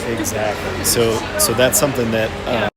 Exactly. So that's something that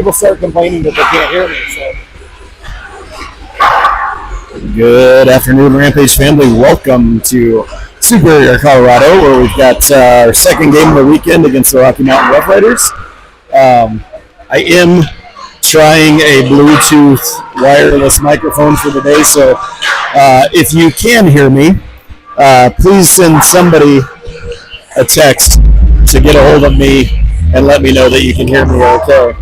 people start complaining that they can't hear me. So. Good afternoon, Rampage family. Welcome to Superior, Colorado, where we've got our second game of the weekend against the Rocky Mountain Rough Riders. I am trying a Bluetooth wireless microphone for today, so if you can hear me, please send somebody a text to get a hold of me and let me know that you can hear me okay.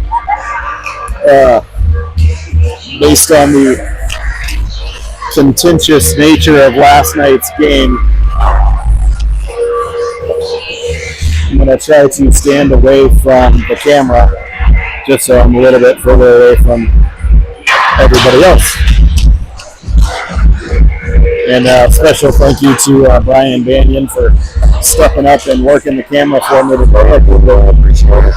Based on the contentious nature of last night's game, I'm going to try to stand away from the camera just so I'm a little bit further away from everybody else. And a special thank you to Brian Banyan for stepping up and working the camera for me today. I do really appreciate it.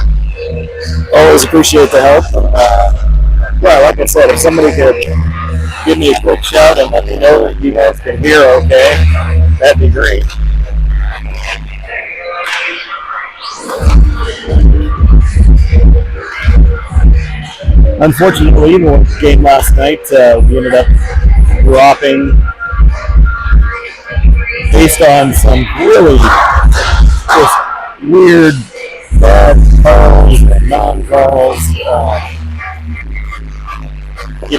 Always appreciate the help. Yeah, like I said, if somebody could give me a quick shout and let me know that you guys can hear okay, that'd be great. Unfortunately, in the game last night, we ended up dropping based on some really just weird bad calls and non-calls.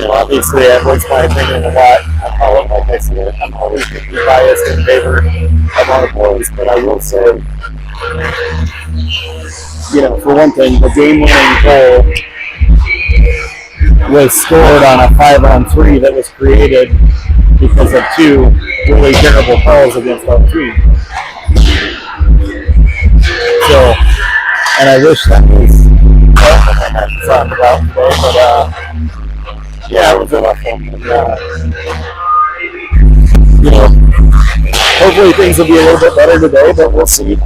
Obviously, I voice my opinion a lot. I call it like I see it. I'm always going to be biased in favor of our boys, but I will say, for one thing, the game-winning goal was scored on a 5-on-3 that was created because of two really terrible calls against our team. So, and I wish that was something I had to talk about today, but yeah, it was a rough one. Hopefully things will be a little bit better today, but we'll see.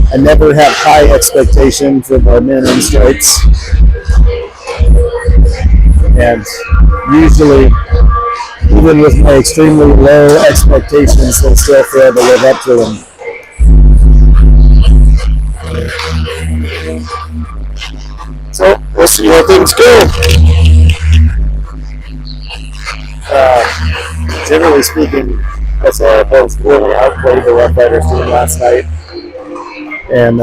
I never have high expectations of our men in stripes. And usually, even with my extremely low expectations, they still fail to live up to them. So, we'll see how things go. Generally speaking, I saw our folks really outplayed the Rough Riders team last night. And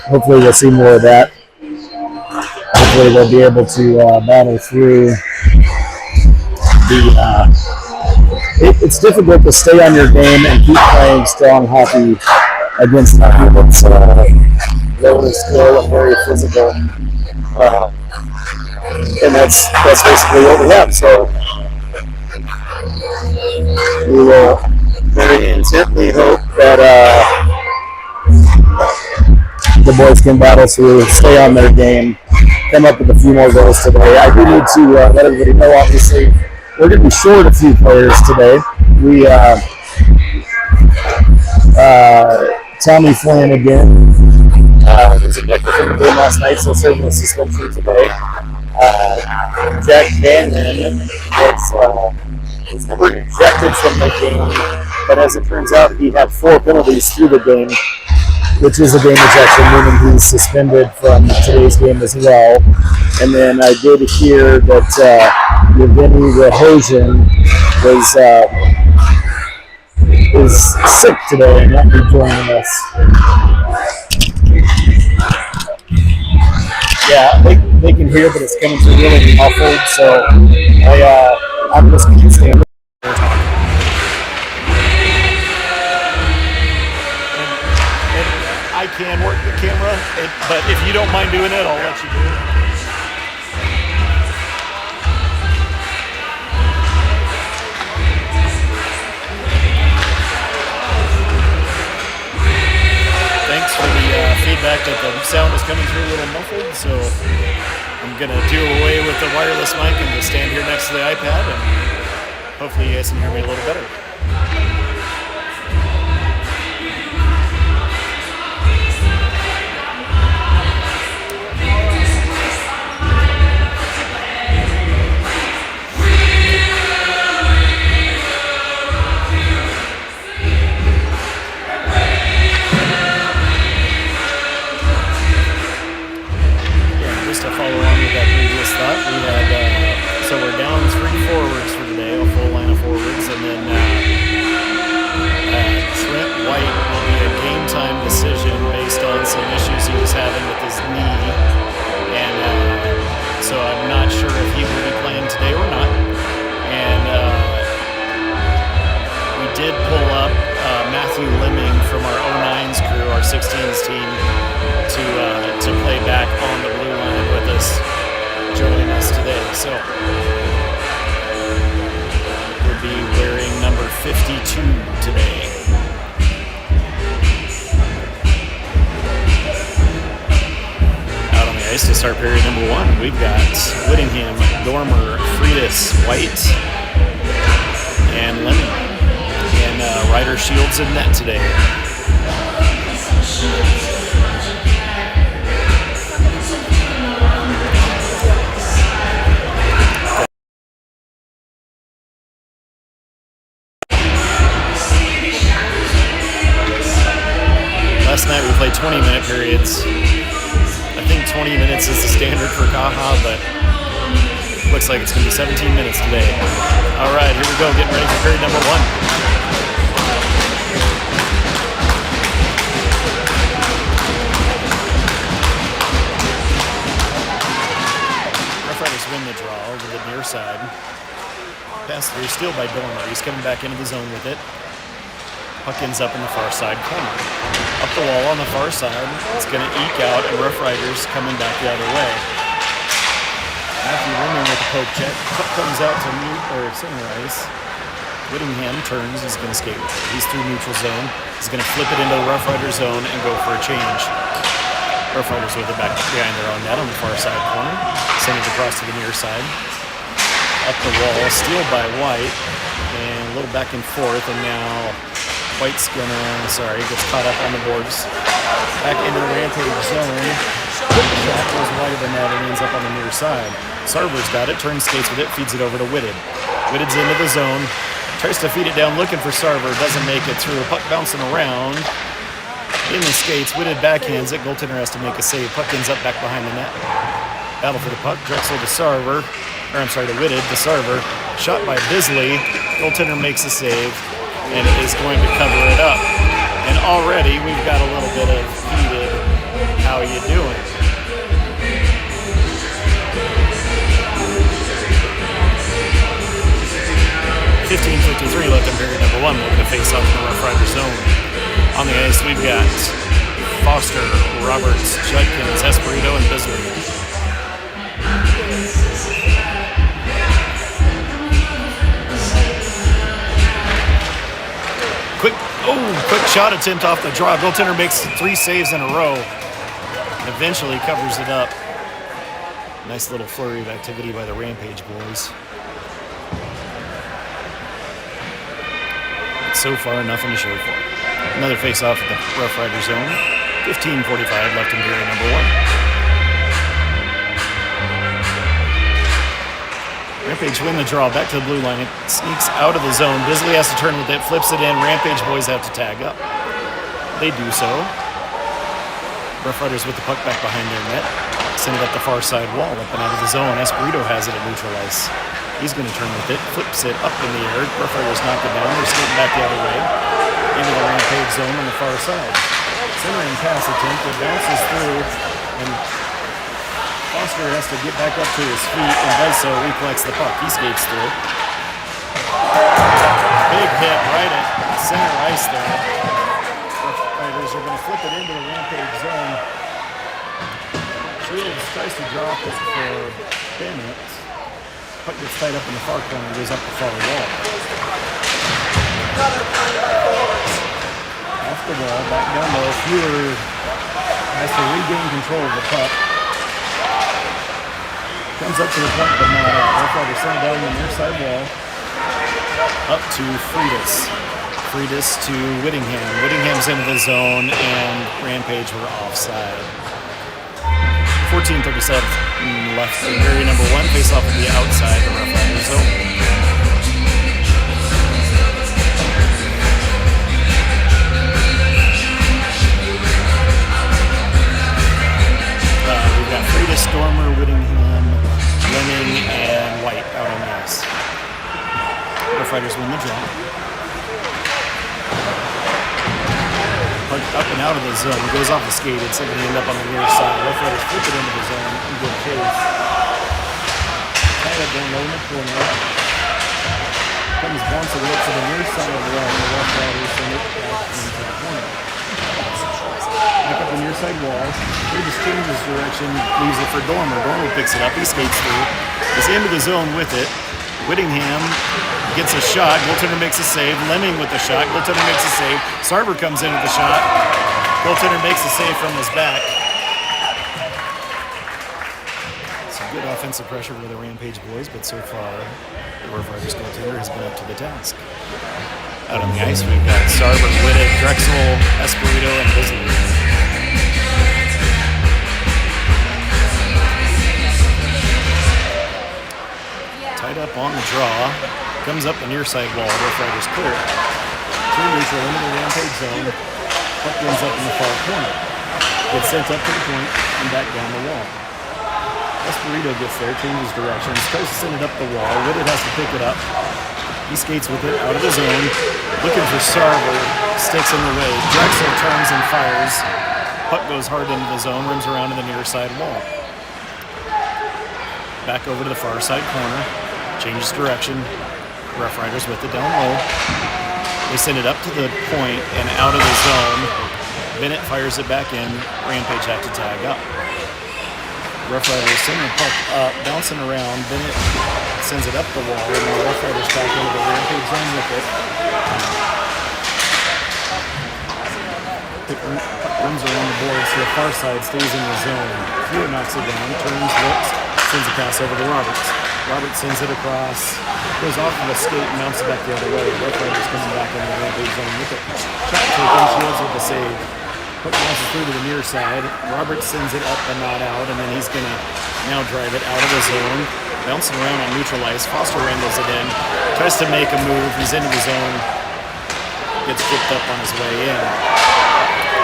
hopefully we'll see more of that. Hopefully they'll be able to battle through it's difficult to stay on your game and keep playing strong hockey against a team that's low skill and very physical. And that's basically what we have. So we will very intently hope that the boys can battle through, stay on their game, come up with a few more goals today. I do need to let everybody know, obviously, we're going to be short a few players today. We, Tommy Flanagan was ejected from the game last night, so serving a suspension today. Jack Bannon was never ejected from the game, but as it turns out, he had 4 penalties through the game, which is a game ejection, meaning he's suspended from today's game as well. And then I did hear that Yevgeny Rahosian is sick today and not be joining us. Yeah, they can hear, but it's coming through really muffled, so I'm just going to stand. I can work the camera, but if you don't mind doing it, I'll let you do it. Thanks for the feedback that the sound is coming through a little muffled, so I'm going to do away with the wireless mic and just stand here next to the iPad, and hopefully you guys can hear me a little better. forwards for today, a full line of forwards, and then Trent White will be a game time decision based on some issues he was having with his knee, and so I'm not sure if he will be playing today or not. And we did pull up Matthew Lemming from our 09s crew, our 16s team, to play back on the blue line with us, joining us today. So we'll be wearing number 52 today. Out on the ice to start period number 1, we've got Whittingham, Dormer, Freitas, White, and Lemming. And Ryder Shields in net today. Last night we played 20-minute periods. I think 20 minutes is the standard for Kaha, but looks like it's going to be 17 minutes today. All right, here we go, getting ready for period number 1. Win the draw over the near side. Pass through, steal by Dormer. He's coming back into the zone with it. Puck ends up in the far side corner. Up the wall on the far side. It's going to eke out, and Rough Riders coming back the other way. Matthew Lemming with the poke check. Puck comes out to center ice. Whittingham turns. He's going to skate with it. He's through neutral zone. He's going to flip it into the Rough Rider zone and go for a change. Rough Riders with it back behind their own net on the far side corner. Send it across to the near side. Up the wall, steal by White. And a little back and forth, and now White's gets caught up on the boards. Back into the Rampage zone. Quick shot goes wide of the net and ends up on the near side. Sarver's got it, turns, skates with it, feeds it over to Whitted. Whitted's into the zone. Tries to feed it down, looking for Sarver. Doesn't make it through. Puck bouncing around. In the skates, Whitted backhands it. Goaltender has to make a save. Puck ends up back behind the net. Battle for the puck. Drexel to Sarver. To Whitted to Sarver. Shot by Bisley. Goaltender makes a save, and it is going to cover it up. And already we've got a little bit of heated, how you doing? .53 left in period number 1. We're going to face off in the Rough Rider zone. On the ice, we've got Foster, Roberts, Judkins, Esperito, and Bisley. Quick shot attempt off the draw. Goaltender makes 3 saves in a row. And eventually covers it up. Nice little flurry of activity by the Rampage boys. But so far, nothing to show for it. Another face-off at the Rough Rider zone. 15:45 left in period number 1. Rampage win the draw. Back to the blue line. It sneaks out of the zone. Bisley has to turn with it. Flips it in. Rampage boys have to tag up. They do so. Rough Riders with the puck back behind their net. Send it up the far side wall. Up and out of the zone. Esperito has it at neutral ice. He's going to turn with it. Flips it up in the air. Rough Riders knock it down. They're skating back the other way. Into the Rampage zone on the far side. Centering pass attempt. It bounces through. And Foster has to get back up to his feet and does so. Reflects the puck. He skates through. Big hit right at center ice there. Rough Riders are going to flip it into the Rampage zone. Shields tries to drop it for Bennett. Puck gets tied up in the far corner and goes up the far wall. Off the wall, back down low. Fuhrer has to regain control of the puck. Comes up to the point, but not out. Rough Riders send it down the near side wall. Up to Freitas. Freitas to Whittingham. Whittingham's into the zone, and Rampage were offside. 14:37 left in period number 1. Face off at the outside of the Rough Rider zone. We've got Freitas, Stormer, Whittingham, Lemming, and White out on the ice. Rough Riders win the draw. Puck up and out of the zone. Goes off the skate. It's going to end up on the near side. Rough Riders flip it into the zone in good pace. Kind of down low in the corner. Comes bouncing up to the near side of the wall. The Rough Riders send it back into the corner. Back up the near side wall. He just changes direction. Leaves it for Dormer. Dormer picks it up. He skates through. He's into the zone with it. Whittingham gets a shot. Goaltender makes a save. Lemming with the shot. Goaltender makes a save. Sarver comes in with the shot. Goaltender makes a save from his back. Some good offensive pressure for the Rampage boys, but so far the Rough Riders goaltender has been up to the task. Out on the ice, we've got Sarver, Whitted, Drexel, Espirito, and Bisley. Tied up on the draw. Comes up the near side wall. Rough Riders clear it. Two neutral into the Rampage zone. Puck ends up in the far corner. Gets sent up to the point and back down the wall. Espirito gets there, changes directions, tries to send it up the wall. Whitted has to pick it up. He skates with it out of the zone. Looking for Sarver. Sticks in the way. Drexel turns and fires. Puck goes hard into the zone. Rims around to the near side wall. Back over to the far side corner. Changes direction. Rough Riders with it down low. They send it up to the point and out of the zone. Bennett fires it back in. Rampage have to tag up. Rough Riders sending the puck up, bouncing around. Bennett sends it up the wall, and the Rough Riders back into the Rampage zone with it. Puck runs around the boards to the far side, stays in the zone. Fewer knocks it down, turns, looks, sends a pass over to Roberts. Roberts sends it across, goes off of a skate and mounts it back the other way. Rough Riders coming back into the Rampage zone with it. Shot taken, Shields with the save. Puck bounces through to the near side. Roberts sends it up but not out, and then he's going to now drive it out of the zone. Bouncing around on neutral ice. Foster wrangles it in. Tries to make a move. He's into the zone. Gets kicked up on his way in.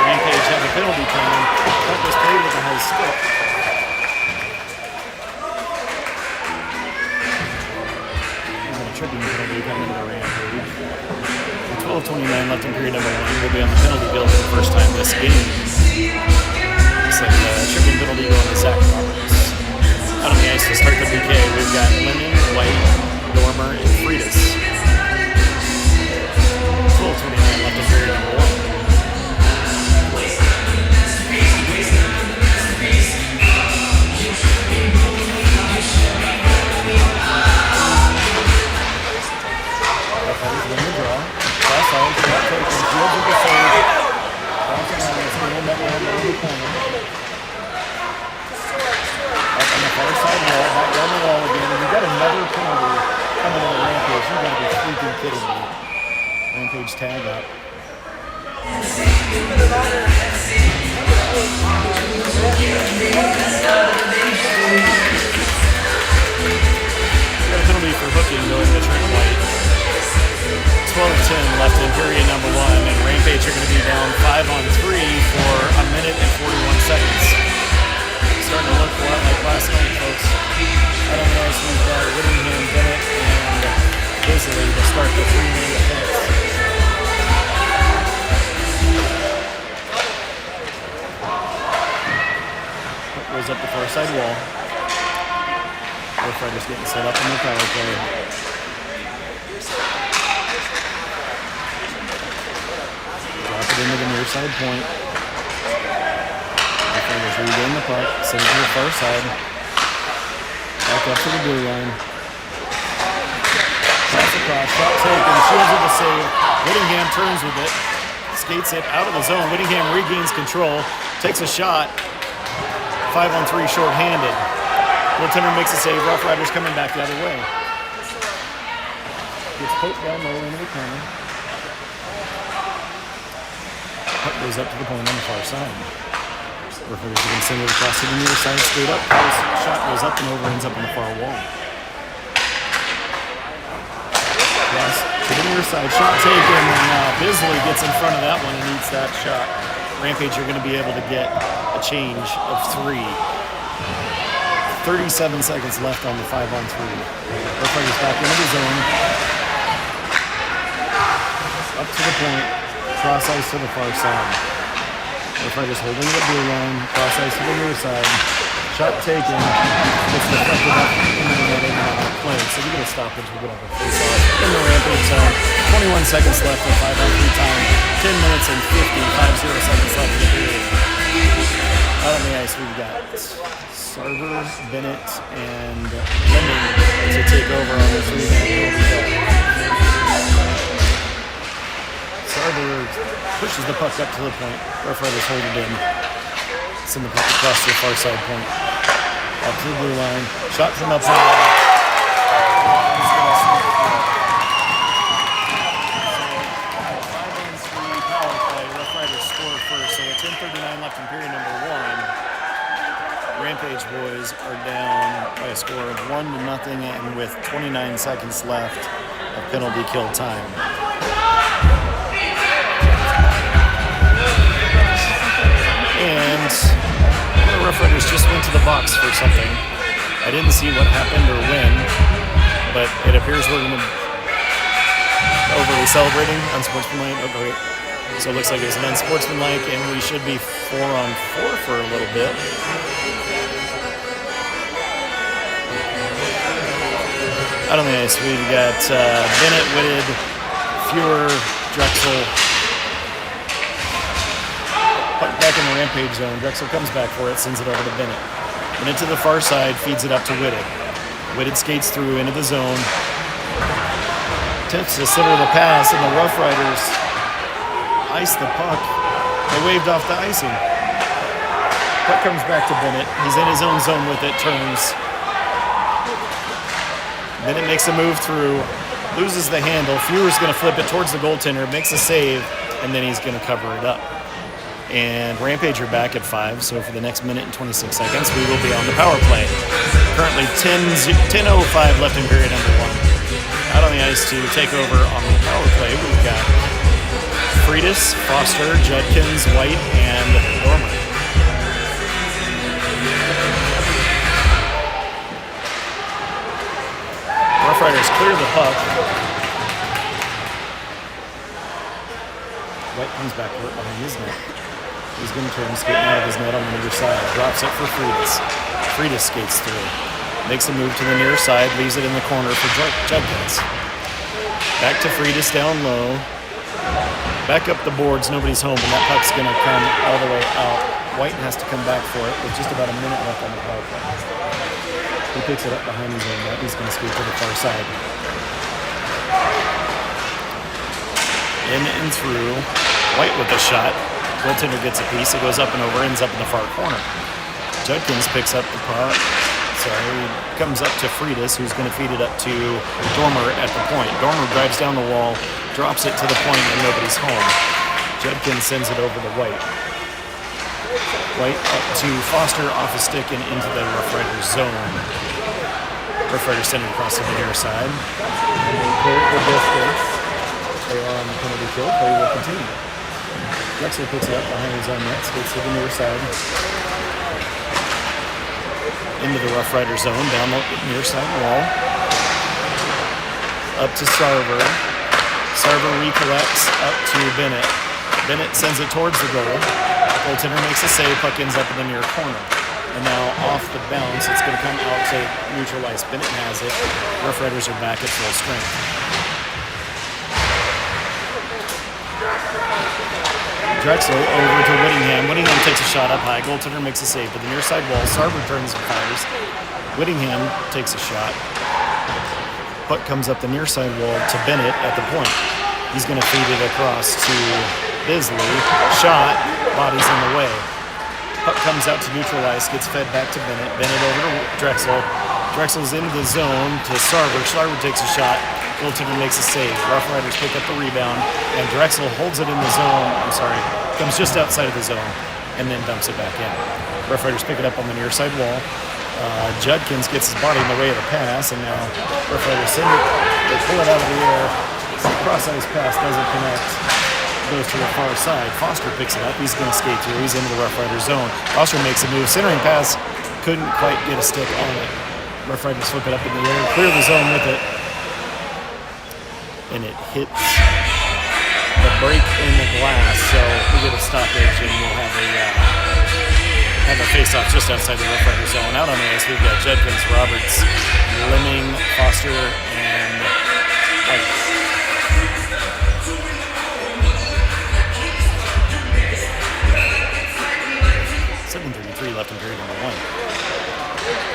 Rampage has a penalty coming. Puck was played with a high stick. There's a tripping penalty coming to the Rampage. 12:29 left in period number 1. We'll be on the penalty bill for the first time this game. Looks like a tripping penalty going to Zach Roberts. Out on the ice to start the PK, we've got Lemming, White, Dormer, and Freitas. 12:29 left in period number 1. Win the draw. Cross out, shot taken, Shields with the save. Bouncing on this middle net one over the corner. Up on the far side wall, back down the wall again, and we got another penalty coming to the Rampage. You gotta be freaking kidding me. Rampage tag up. We got a penalty for hooking going to Trent White. 12:10 left in period number 1, and Rampage are going to be down 5-on-3 for a minute and 41 seconds. Starting to look a lot like last night, folks. I don't know if we've got Whittingham, Bennett, and Bisley to start the 3-man defense. Puck goes up the far side wall. Rough Riders getting set up in the power play. Into the near side point. Rough Riders regain the puck, send it to the far side. Back up to the blue line. Pass across, shot taken, Shields with the save. Whittingham turns with it, skates it out of the zone. Whittingham regains control, takes a shot. 5-on-3 short-handed. Goaltender makes a save. Rough Riders coming back the other way. Gets poked down low into the corner. Puck goes up to the point on the far side. Rough Riders can send it across to the near side, skate up, shot goes up and over, ends up on the far wall. Yes, to the near side, shot taken, and Bisley gets in front of that one and eats that shot. Rampage are going to be able to get a change of 3. 37 seconds left on the 5-on-3. Rough Riders back into the zone. Up to the point, cross ice to the far side. Rough Riders holding the blue line, cross ice to the near side. Shot taken, gets deflected up into the net and play. So we get a stoppage, we get up a face-off in the Rampage zone. 21 seconds left of 5-on-3 time. 10 minutes and 50 seconds left in the period. Out on the ice, we've got Sarver, Bennett, and Lemming to take over on the 3-minute penalty. Sarver pushes the puck up to the point. Rough Riders hold it in. Send the puck across to the far side point. Up to the blue line. Shot from outside. 5-on-3 power play. Rough Riders score first. So at 10:39 left in period number 1. Rampage boys are down by a score of 1-0 and with 29 seconds left of penalty kill time. And the Rough Riders just went to the box for something. I didn't see what happened or when, but it appears we're going to overly celebrating, unsportsmanlike. Okay. So it looks like it's an unsportsmanlike, and we should be 4-on-4 for a little bit. Out on the ice, we've got Bennett, Whitted, Fuhrer, Drexel. Puck back in the Rampage zone. Drexel comes back for it, sends it over to Bennett. Bennett to the far side, feeds it up to Whitted. Whitted skates through into the zone. Attempts to center the pass, and the Rough Riders ice the puck. They waved off the icing. Puck comes back to Bennett. He's in his own zone with it, turns. Bennett makes a move through, loses the handle. Fuhrer's going to flip it towards the goaltender, makes a save, and then he's going to cover it up. And Rampage are back at 5, so for the next minute and 26 seconds, we will be on the power play. Currently 10:05 left in period number 1. Out on the ice to take over on the power play, we've got Freitas, Foster, Judkins, White, and Dormer. Rough Riders clear the puck. White comes back to it behind his net. He's going to turn, skating out of his net on the near side. Drops it for Freitas. Freitas skates through. Makes a move to the near side. Leaves it in the corner for Judkins. Back to Freitas down low. Back up the boards. Nobody's home, and that puck's going to come all the way out. White has to come back for it with just about a minute left on the power play. He picks it up behind his own net. He's going to skate to the far side. In and through. White with a shot. Goaltender gets a piece. It goes up and over, ends up in the far corner. Judkins picks up the puck. Comes up to Freitas, who's going to feed it up to Dormer at the point. Dormer drives down the wall, drops it to the point, and nobody's home. Judkins sends it over to White. White up to Foster, off a stick, and into the Rough Riders zone. Rough Riders send it across to the near side. And they clear the distance. They are on the penalty kill. Play will continue. Drexel picks it up behind his own net, skates to the near side. Into the Rough Rider zone, down the near side wall. Up to Sarver. Sarver recollects up to Bennett. Bennett sends it towards the goal. Goaltender makes a save, puck ends up in the near corner. And now off the bounce, it's going to come out to neutralize. Bennett has it. Rough Riders are back at full strength. Drexel over to Whittingham. Whittingham takes a shot up high. Goaltender makes a save to the near side wall. Sarver turns and fires. Whittingham takes a shot. Puck comes up the near side wall to Bennett at the point. He's going to feed it across to Bisley. Shot. Body's in the way. Puck comes out to neutralize. Gets fed back to Bennett. Bennett over to Drexel. Drexel's into the zone to Sarver. Sarver takes a shot. Goaltender makes a save. Rough Riders pick up the rebound, and Drexel holds it in the zone. Comes just outside of the zone, and then dumps it back in. Rough Riders pick it up on the near side wall. Judkins gets his body in the way of the pass, and now Rough Riders send it. They pull it out of the air. Cross-ice pass doesn't connect. Goes to the far side. Foster picks it up. He's going to skate through. He's into the Rough Rider zone. Foster makes a move. Centering pass. Couldn't quite get a stick on it. Rough Riders flip it up in the air. Clear the zone with it. And it hits break in the glass, so we get a stoppage and we'll have a face-off just outside the Rough Rider zone. Out on the ice, we've got Judkins, Roberts, Lemming, Foster, and White. 7:33 left in period number 1.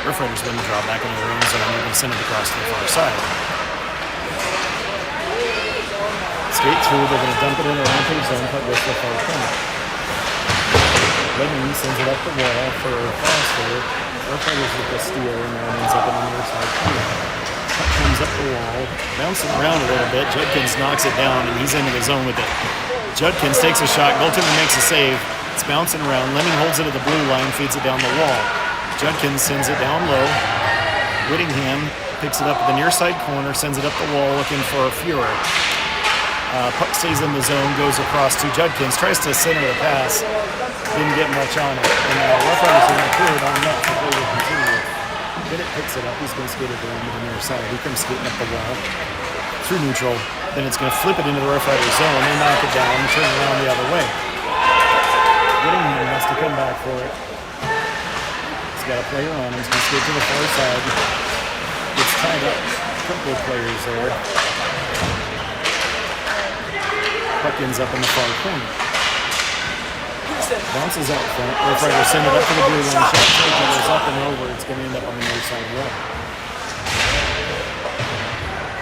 Rough Riders win the draw back into their own zone. They're going to send it across to the far side. Skate through, they're going to dump it in the Rampage zone, puck goes to the far corner. Lemming sends it up the wall for Foster. Rough Riders with the steal and then ends up on the near side corner. Puck comes up the wall, bouncing around a little bit. Judkins knocks it down and he's into the zone with it. Judkins takes a shot, goaltender makes a save. It's bouncing around. Lemming holds it at the blue line, feeds it down the wall. Judkins sends it down low. Whittingham picks it up at the near side corner, sends it up the wall looking for a Fuhrer. Puck stays in the zone, goes across to Judkins, tries to center the pass, didn't get much on it. And Rough Riders are going to clear it on net, so they will continue. Bennett picks it up, he's going to skate it down to the near side. He comes skating up the wall through neutral. Then it's going to flip it into the Rough Riders zone. They knock it down and turn it around the other way. Whittingham has to come back for it. He's got a player on him. He's going to skate to the far side. Gets tied up. A couple of players there. Puck ends up in the far corner. Bounces out front. Rough Riders send it up to the blue line. Shot taken goes up and over. It's going to end up on the near side wall.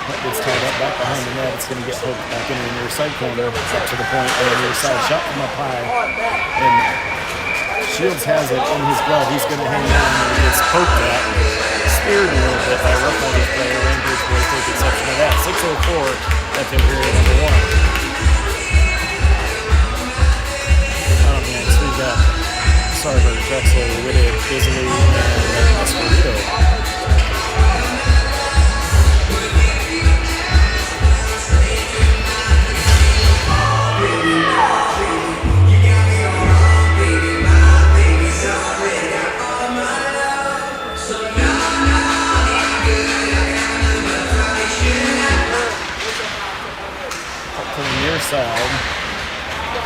Puck gets tied up back behind the net. It's going to get hooked back into the near side corner. It's up to the point on the near side. Shot from up high. And Shields has it in his glove. He's going to hang on and he gets poked at. Speared a little bit by a Rough Riders player. Rampage boys take exception to that. 6:04 left in period number 1. Out on the ice, we've got Sarver, Drexel, Whitted, Bisley, and Esposito. Side.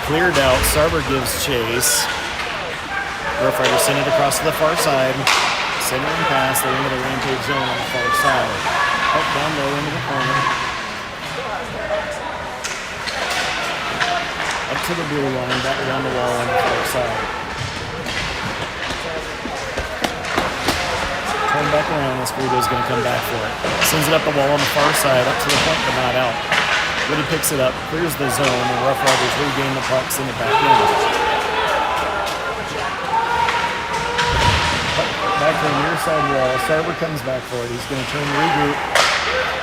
Cleared out. Sarver gives chase. Rough Riders send it across to the far side. Centering pass. They're into the Rampage zone on the far side. Up down low into the corner. Up to the blue line. Back down the wall on the far side. Turn back around. Esposito's going to come back for it. Sends it up the wall on the far side. Up to the point, but not out. Woody picks it up, clears the zone, and Rough Riders regain the puck, send it back in. Back to the near side wall. Sarver comes back for it. He's going to turn the regroup.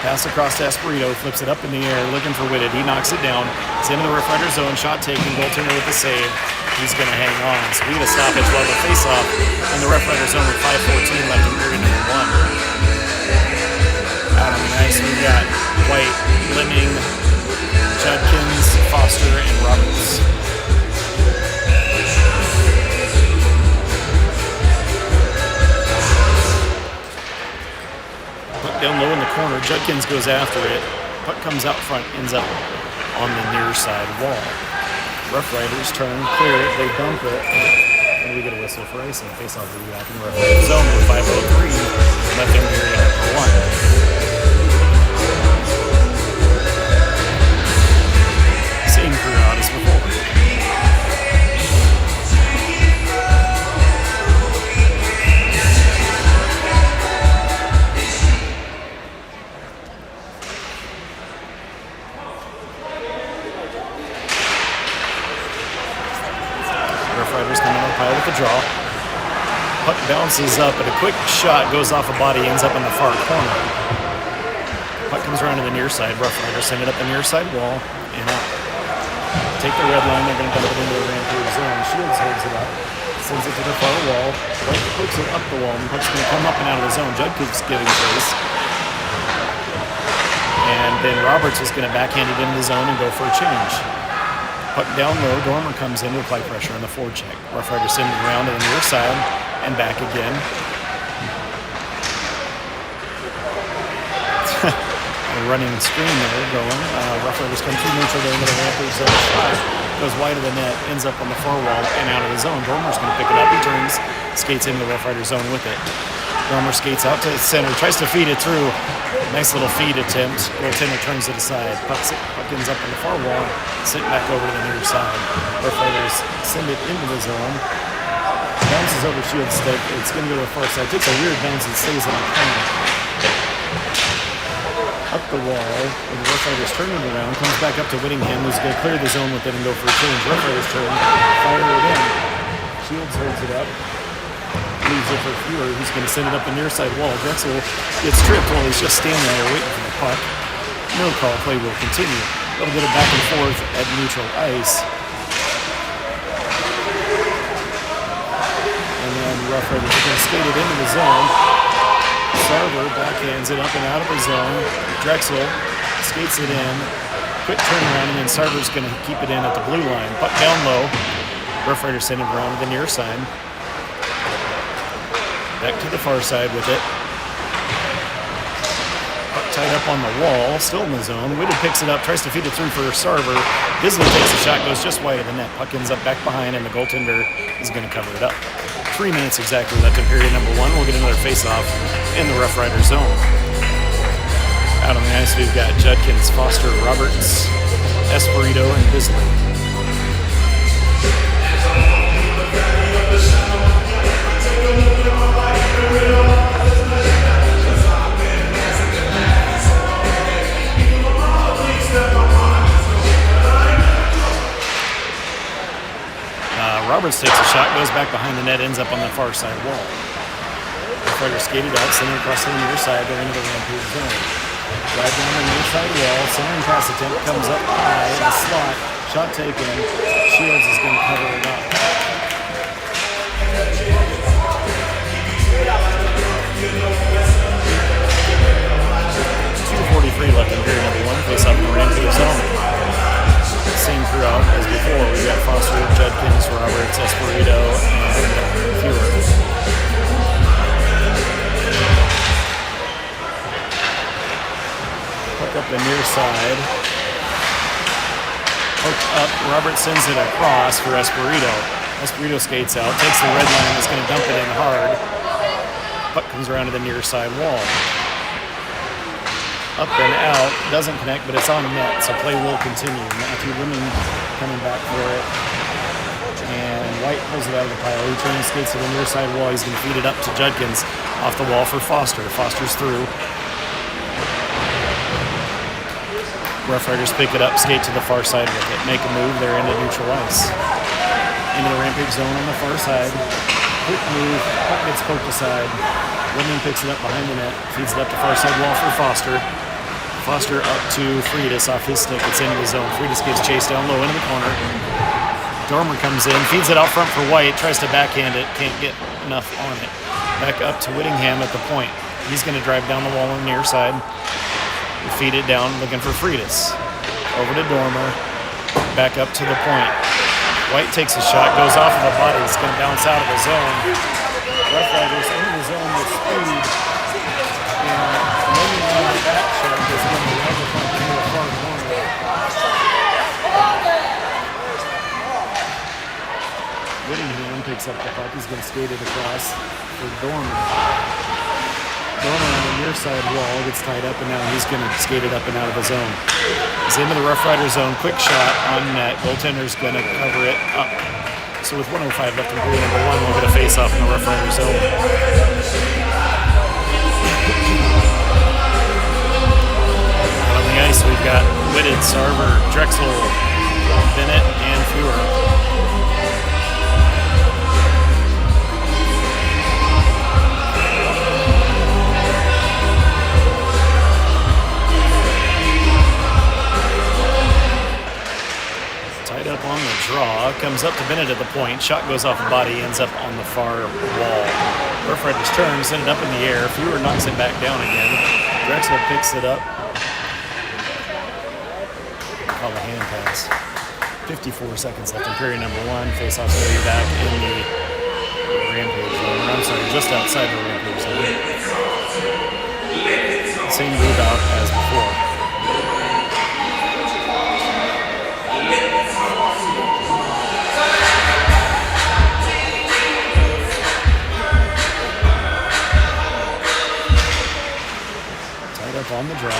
Pass across to Esposito, flips it up in the air, looking for Whitted. He knocks it down. It's into the Rough Riders zone. Shot taken. Goaltender with the save. He's going to hang on. So we get a stoppage while the face-off in the Rough Riders zone with 5:14 left in period number 1. Out on the ice, we've got White, Lemming, Judkins, Foster, and Roberts. Puck down low in the corner. Judkins goes after it. Puck comes out front, ends up on the near side wall. Rough Riders turn, clear it, they dump it, and we get a whistle for icing. Face-off will be back in the Rough Riders zone with 5:03 left in period number 1. Same crew out as before. Rough Riders coming up high with the draw. Puck bounces up, but a quick shot goes off a body, ends up in the far corner. Puck comes around to the near side. Rough Riders send it up the near side wall and out. Take the red line, they're going to dump it into the Rampage zone. Shields holds it up, sends it to the far wall. White pokes it up the wall, and puck's going to come up and out of the zone. Judd keeps giving chase. And then Roberts is going to backhand it into the zone and go for a change. Puck down low, Dormer comes in to apply pressure on the forecheck. Rough Riders send it around to the near side and back again. running screen there going. Rough Riders come through neutral there into the Rampage zone. Shot goes wide of the net, ends up on the far wall and out of the zone. Dormer's going to pick it up. He turns, skates into the Rough Rider zone with it. Dormer skates out to the center, tries to feed it through. Nice little feed attempt. Goaltender turns it aside. Puck ends up on the far wall, sent back over to the near side. Rough Riders send it into the zone. Bounces over Shields' stick. It's going to go to the far side. Takes a weird bounce and stays in the corner. Up the wall, and the Rough Riders turn it around, comes back up to Whittingham, who's going to clear the zone with it and go for a change. Rough Riders turn, fire it in. Shields holds it up, leaves it for Fewer, who's going to send it up the near side wall. Drexel gets tripped while he's just standing there waiting for the puck. No call, play will continue. A little bit of back and forth at neutral ice. And then Rough Riders are going to skate it into the zone. Sarver backhands it up and out of the zone. Drexel skates it in. Quick turnaround, and then Sarver's going to keep it in at the blue line. Puck down low. Rough Riders send it around to the near side. Back to the far side with it. Puck tied up on the wall, still in the zone. Whitted picks it up, tries to feed it through for Sarver. Bisley takes a shot, goes just wide of the net. Puck ends up back behind, and the goaltender is going to cover it up. 3 minutes exactly left in period number 1. We'll get another face-off in the Rough Rider zone. Out on the ice, we've got Judkins, Foster, Roberts, Espirito, and Bisley. Roberts takes a shot, goes back behind the net, ends up on the far side wall. Rough Riders skated out, sending across the near side, they're into the Rampage zone. Drive down the near side wall, centering pass attempt, comes up high in the slot, shot taken. Shields is going to cover it up. 2:43 left in period number 1, face off in the Rampage zone. Same throughout as before. We've got Foster, Judkins, Roberts, Espirito, and Fewer. Puck up the near side. Hook up. Roberts sends it across for Espirito. Espirito skates out, takes the red line, is going to dump it in hard. Puck comes around to the near side wall. Up and out, doesn't connect, but it's on net, so play will continue. Matthew Lemon coming back for it. And White pulls it out of the pile. He turns, skates to the near side wall. He's going to feed it up to Judkins. Off the wall for Foster. Foster's through. Rough Riders pick it up, skate to the far side with it. Make a move, they're into neutral ice. Into the Rampage zone on the far side. Quick move, puck gets poked aside. Lemon picks it up behind the net, feeds it up to far side wall for Foster. Foster up to Freitas off his stick. It's into the zone. Freitas gets chased down low into the corner. Dormer comes in, feeds it out front for White, tries to backhand it, can't get enough on it. Back up to Whittingham at the point. He's going to drive down the wall on the near side. Feed it down, looking for Freitas. Over to Dormer. Back up to the point. White takes a shot, goes off of the body. It's going to bounce out of the zone. Rough Riders into the zone with speed. And maybe on the back shot is going to have the puck into the far corner. Whittingham picks up the puck. He's going to skate it across for Dormer. Dormer on the near side wall gets tied up, and now he's going to skate it up and out of the zone. He's into the Rough Rider zone. Quick shot on net. Goaltender's going to cover it up. So with 1:05 left in period number 1, we'll get a face-off in the Rough Rider zone. Out on the ice, we've got Whitted, Sarver, Drexel, Bennett, and Fewer. Up on the draw, comes up to Bennett at the point, shot goes off the body, ends up on the far wall. Rough Riders turn, send it up in the air, Fewer knocks it back down again. Drexel picks it up. Call the hand pass. 54 seconds left in period number 1. Face-off's going to be back in the Rampage zone. I'm sorry, just outside the Rampage zone. Same move out as before. Tied up on the draw.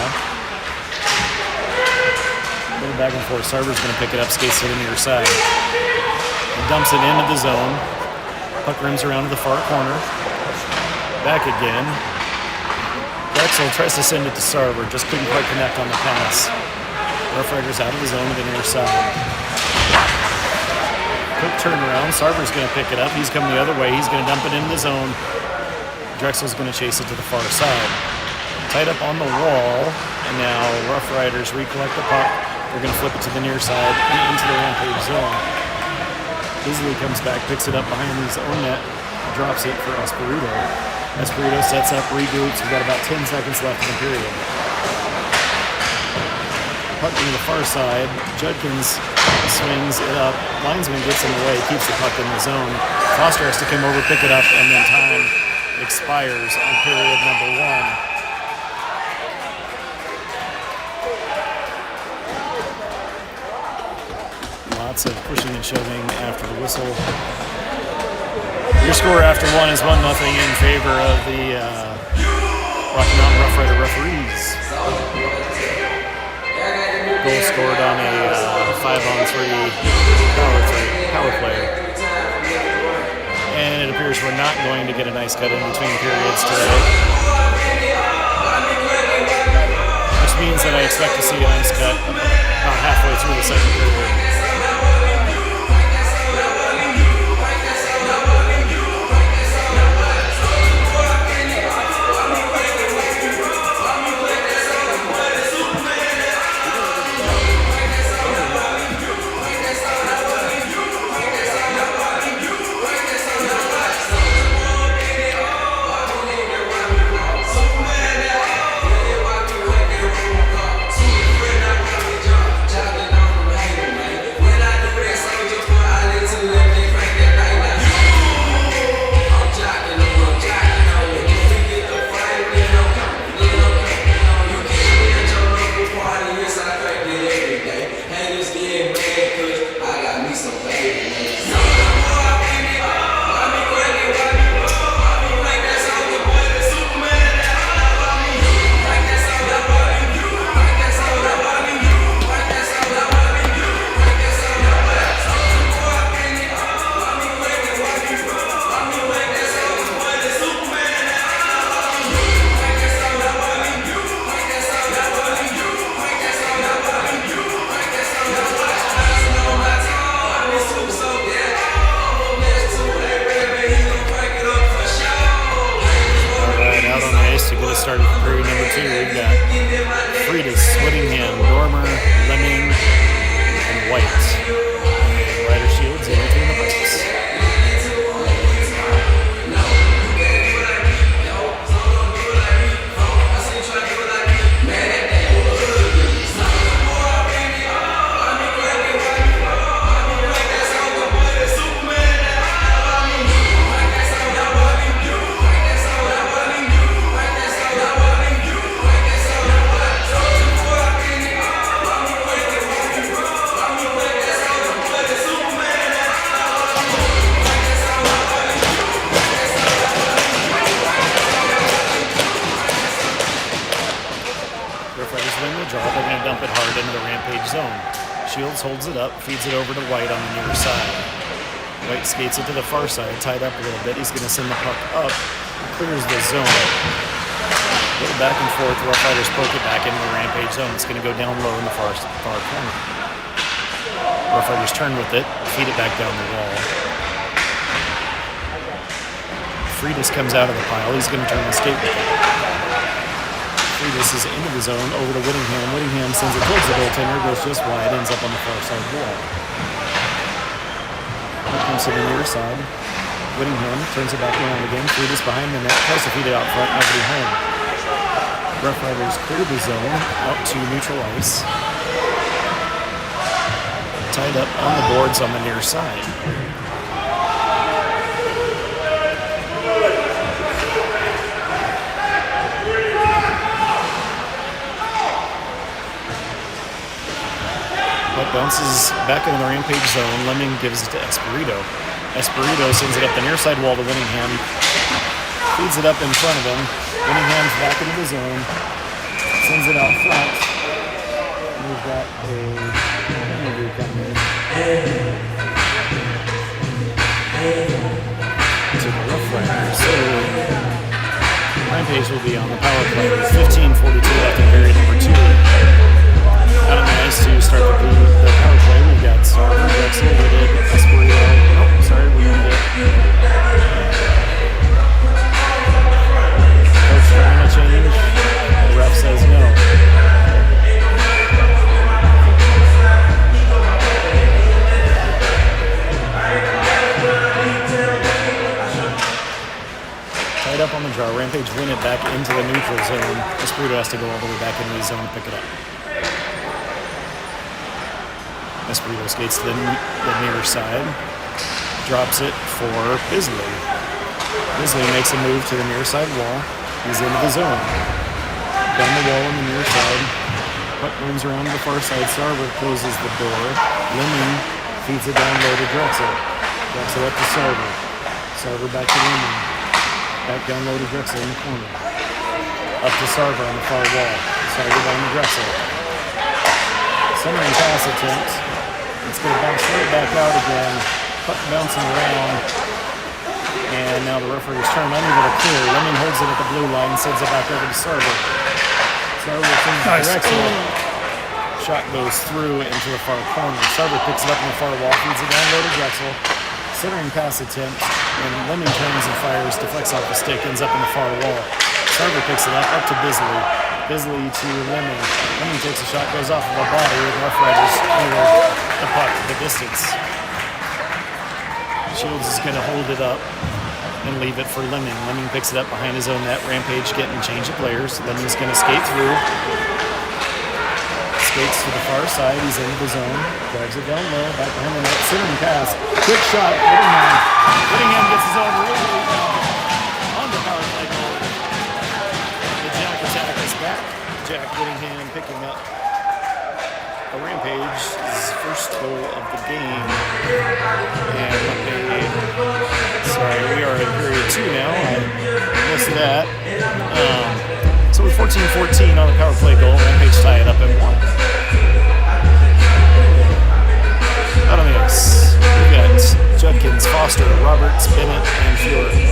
A little back and forth. Sarver's going to pick it up, skates to the near side. He dumps it into the zone. Puck rims around to the far corner. Back again. Drexel tries to send it to Sarver, just couldn't quite connect on the pass. Rough Riders out of the zone to the near side. Quick turnaround. Sarver's going to pick it up. He's coming the other way. He's going to dump it into the zone. Drexel's going to chase it to the far side. Tied up on the wall, and now Rough Riders recollect the puck. They're going to flip it to the near side and into the Rampage zone. Bisley comes back, picks it up behind his own net, drops it for Espirito. Espirito sets up, regroups. We've got about 10 seconds left in the period. Puck to the far side. Judkins swings it up. Linesman gets in the way, keeps the puck in the zone. Foster has to come over, pick it up, and then time expires on period number 1. Lots of pushing and shoving after the whistle. Your score after 1 is 1-0 in favor of the Rocky Mountain Rough Rider referees. Goal scored on a 5-on-3 power play. And it appears we're not going to get a nice cut in between periods today. Which means that I expect to see a nice cut about halfway through the second period. Started for period number 2. We've got Freitas, Whittingham, Dormer, Lemming, and White. And Ryder Shields in between the pipes. Shields holds it up, feeds it over to White on the near side. White skates it to the far side, tied up a little bit. He's going to send the puck up, clears the zone. A little back and forth, Rough Riders poke it back into the Rampage zone. It's going to go down low in the far corner. Rough Riders turn with it, feed it back down the wall. Freitas comes out of the pile. He's going to turn the skate with it. Freitas is into the zone, over to Whittingham. Whittingham sends it towards the goaltender, goes just wide, ends up on the far side wall. Comes to the near side. Whittingham turns it back around again. Freitas behind the net, tries to feed it out front, nobody home. Rough Riders clear the zone out to neutral ice. Tied up on the boards on the near side. Bounces back into the Rampage zone. Lemming gives it to Espirito. Espirito sends it up the near side wall to Whittingham. Feeds it up in front of him. Whittingham's back into the zone. it out front. And we've got a penalty coming to the Rough Riders. So Rampage will be on the power play with 15:42 left in period number 2. Out on the ice to start the power play. We've got Starver, Drexel, Whitted, Esperito. Nope, sorry, we didn't get Coach trying to change. The ref says no. Tied up on the draw. Rampage win it back into the neutral zone. Esperito has to go all the way back into his zone to pick it up. Esperito skates to the near side, drops it for Bisley. Bisley makes a move to the near side wall. He's into the zone. Down the wall on the near side. Puck moves around to the far side. Sarver closes the door. Lemon feeds it down low to Drexel. Drexel up to Sarver. Sarver back to Lemon. Back down low to Drexel in the corner. Up to Sarver on the far wall. Sarver down to Drexel. Centering pass attempt. It's going to bounce right back out again. Puck bouncing around. And now the referee's turn unable to clear. Lemon holds it at the blue line, sends it back over to Sarver. Sarver changes direction. Shot goes through into the far corner. Sarver picks it up in the far wall, feeds it down low to Drexel. Centering pass attempt, and Lemon turns and fires, deflects off the stick, ends up in the far wall. Sarver picks it up to Bisley. Bisley to Lemon. Lemon takes a shot, goes off of a body with Rough Riders clear the puck to the distance. Shields is going to hold it up and leave it for Lemon. Lemon picks it up behind his own net. Rampage getting a change of players. Lemon's going to skate through. Skates to the far side. He's into the zone. Drives it down low. Back behind the net. Centering pass. Quick shot. Whittingham. Whittingham gets his own really on the power play goal. The Jack attack is back. Jack Whittingham picking up a Rampage's first goal of the game. And we are in period 2 now. I missed that. So with 14-14 on the power play goal, Rampage tie it up at 1. Out on the ice, we've got Judkins, Foster, Roberts, Bennett, and Fury.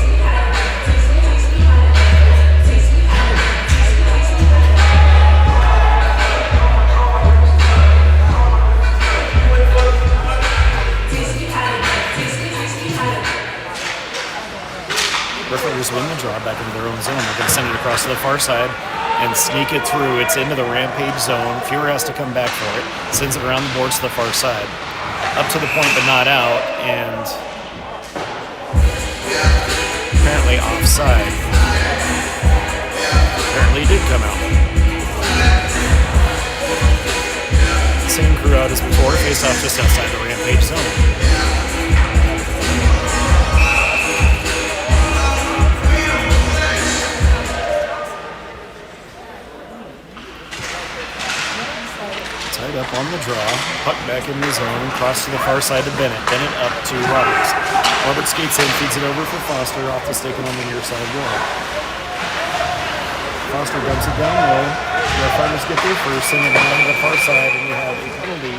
Referees win the draw back into their own zone. They're going to send it across to the far side and sneak it through. It's into the Rampage zone. Fuhrer has to come back for it. Sends it around the boards to the far side. Up to the point but not out, and apparently offside. Apparently did come out. Same crew out as before. Face off just outside the Rampage zone. Up on the draw, puck back in the zone, cross to the far side to Bennett. Bennett up to Roberts. Roberts skates in, feeds it over for Foster, off the stick and on the near side wall. Foster dumps it down low. The Riders get there first, send it down to the far side, and we have a penalty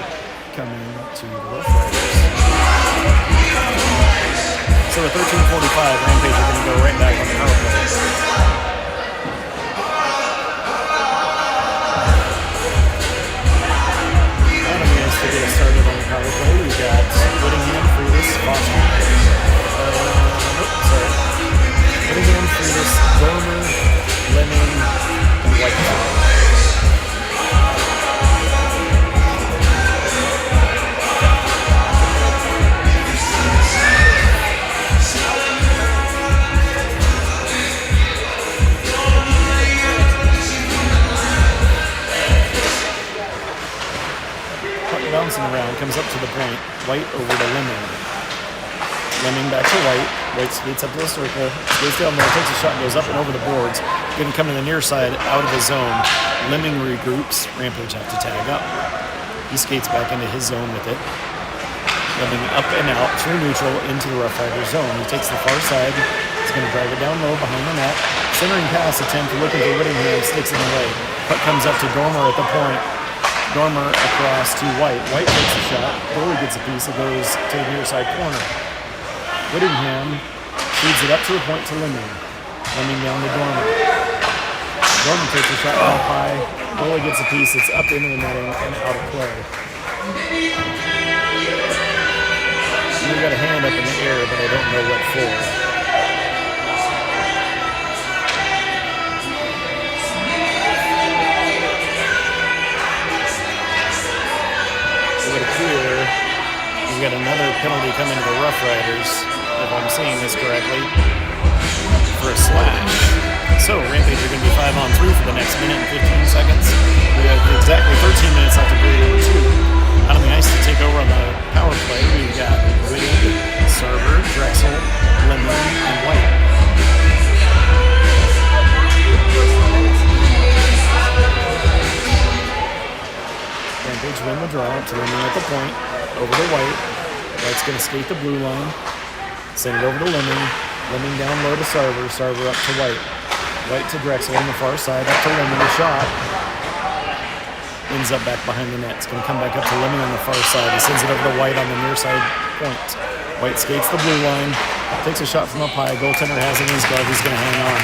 coming to the Rough Riders. So at 13:45, Rampage are going to go right back on the power play. To get us started on the power play, we've got Whittingham, Freitas, Foster. Whittingham, Freitas, Dormer, Lemon, and Whitehall. Bouncing around, comes up to the point. White over to Lemon. Lemon back to White. White skates up to the circle. Skates down there, takes a shot, goes up and over the boards. Going to come to the near side, out of the zone. Lemon regroups. Rampage have to tag up. He skates back into his zone with it. Lemon up and out through neutral into the Rough Riders zone. He takes the far side. He's going to drive it down low behind the net. Centering pass attempt, looking for Whittingham, sticks in the way. Puck comes up to Dormer at the point. Dormer across to White. White takes a shot. Goalie gets a piece. It goes to the near side corner. Whittingham feeds it up to the point to Lemming. Lemming down to Dormer. Dormer takes a shot up high. Goalie gets a piece. It's up into the netting and out of play. We got a hand up in the air, but I don't know what for. We've got another penalty coming to the Rough Riders, if I'm seeing this correctly, for a slash. So Rampage are going to be 5-on-3 for the next minute and 15 seconds. We have exactly 13 minutes left to period number 2. Out on the ice to take over on the power play, we've got Whitty, Server, Drexel, Lemon, and White. Rampage win the draw to Lemon at the point. Over to White. White's going to skate the blue line. Send it over to Lemming. Lemming down low to Sarver. Sarver up to White. White to Drexel on the far side. Up to Lemming. A shot. Ends up back behind the net. It's going to come back up to Lemming on the far side. He sends it over to White on the near side point. White skates the blue line. Takes a shot from up high. Goaltender has it in his glove. He's going to hang on.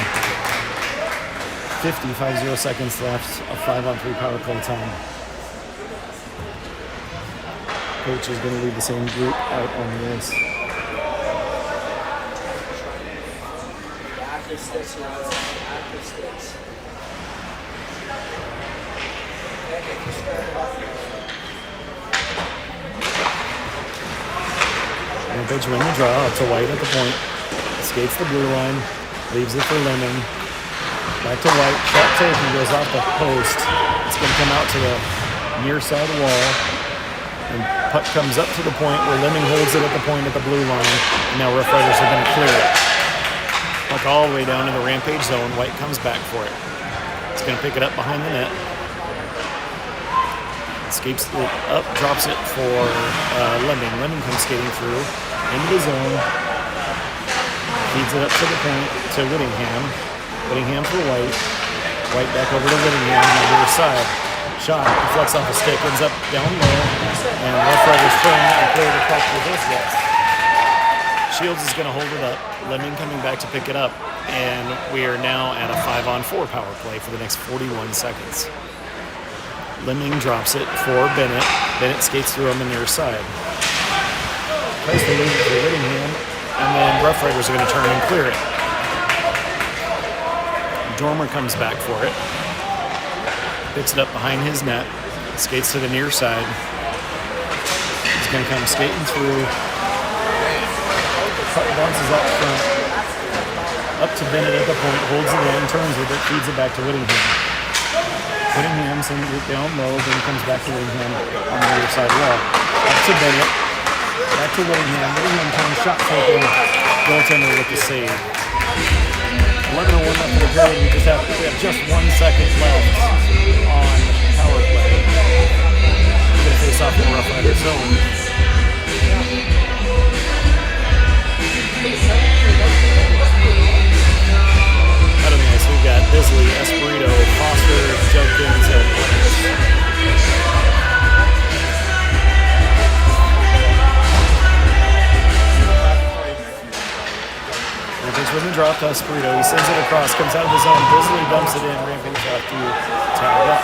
50 seconds left of 5-on-3 power play time. Coach is going to lead the same group out on the ice. Rampage win the draw up to White at the point. Skates the blue line. Leaves it for Lemon. Back to White. Shot taken. Goes off the post. It's going to come out to the near side wall. And puck comes up to the point where Lemming holds it at the point at the blue line. And now Rough Riders are going to clear it. Puck all the way down to the Rampage zone. White comes back for it. It's going to pick it up behind the net. Escapes it up, drops it for Lemming. Lemming comes skating through into the zone. Feeds it up to the point to Whittingham. Whittingham for White. White back over to Whittingham on the other side. Shot, deflects off the stick, ends up down low, and Rough Riders turn and clear the puck for this guy. Shields is going to hold it up. Lemming coming back to pick it up, and we are now at a 5-on-4 power play for the next 41 seconds. Lemming drops it for Bennett. Bennett skates through on the near side. Tries to leave it for Whittingham, and then Rough Riders are going to turn and clear it. Dormer comes back for it. Picks it up behind his net, skates to the near side. He's going to come skating through. Puck bounces up front. Up to Bennett at the point, holds it in, turns with it, feeds it back to Whittingham. Whittingham sends it down low, then comes back to Whittingham on the other side wall. Up to Bennett, back to Whittingham. Whittingham comes shot taken, goaltender with the save. 11-1 left in the period. We have just 1 second left on power play. We're going to face off in the Rough Rider zone. Out on the ice, we've got Bisley, Espirito, Foster, Judkins, and Rampage with the drop to Espirito. He sends it across, comes out of the zone. Bisley dumps it in. Rampage have to tag up.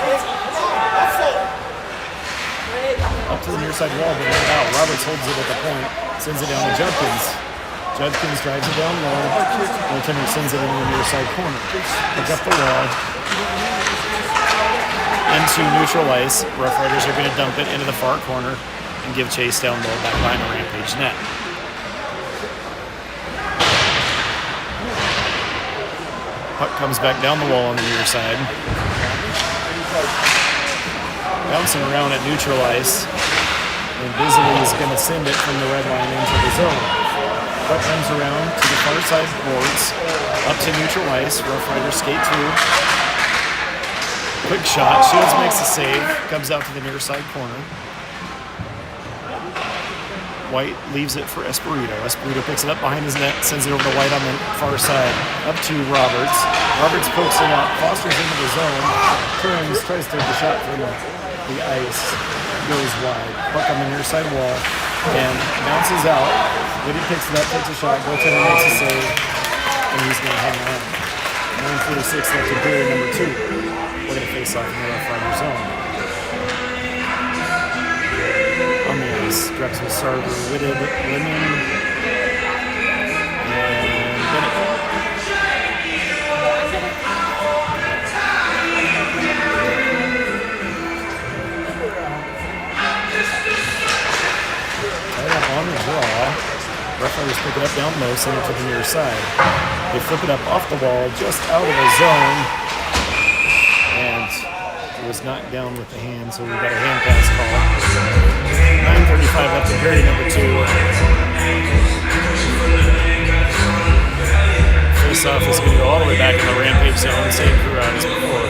Up to the near side wall, but not out. Roberts holds it at the point, sends it down to Judkins. Judkins drives it down low. Goaltender sends it into the near side corner. Pick up the wall. Into neutral ice. Rough Riders are going to dump it into the far corner and give chase down low back behind the Rampage net. Puck comes back down the wall on the near side. Bouncing around at neutral ice. And Bisley is going to send it from the red line into the zone. Puck comes around to the far side boards. Up to neutral ice. Rough Riders skate through. Quick shot. Shields makes the save. Comes out to the near side corner. White leaves it for Espirito. Espirito picks it up behind his net, sends it over to White on the far side. Up to Roberts. Roberts pokes it up, Foster's into the zone, turns, tries to take the shot from the ice, goes wide. Puck on the near side wall, and bounces out. Whitty picks it up, takes a shot, goaltender makes a save, and he's going to hang on. 9:46 left in period number 2. We're going to face off in the left front zone. On the ice, Drexel, Sarver, Whitted, Lemon, and Bennett. Tied up on the draw. Referees pick it up down low, send it to the near side. They flip it up off the wall, just out of the zone, and it was knocked down with the hand, so we got a hand pass call. 9:35 left in period number 2. Face-off is going to go all the way back in the Rampage zone, same throughout as before.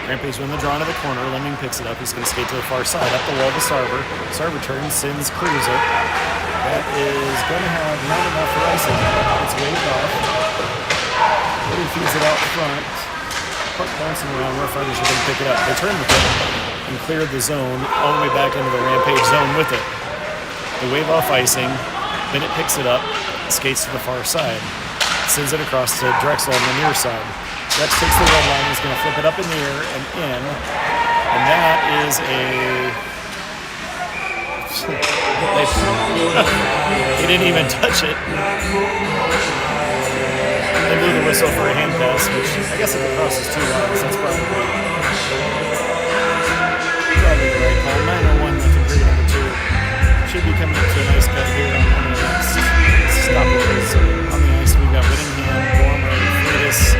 Rampage win the draw into the corner. Lemming picks it up. He's going to skate to the far side. Up the wall to Sarver. Sarver turns, sends, clears it. That is going to have not enough for icing. It's waved off. He feeds it out front. Puck bouncing around. Rough Riders are going to pick it up. They turn with it and clear the zone all the way back into the Rampage zone with it. They wave off icing. Bennett picks it up, skates to the far side. Sends it across to Drexel on the near side. Rex takes the red line, he's going to flip it up in the air and in. And that is he didn't even touch it. They blew the whistle for a hand pass, which I guess if it crosses 2 lines, that's probably the right call. 9:01 left in period number 2. Should be coming up to a nice cut here on the next stoppages. On the ice, we've got Whittingham, Gormer, Freitas,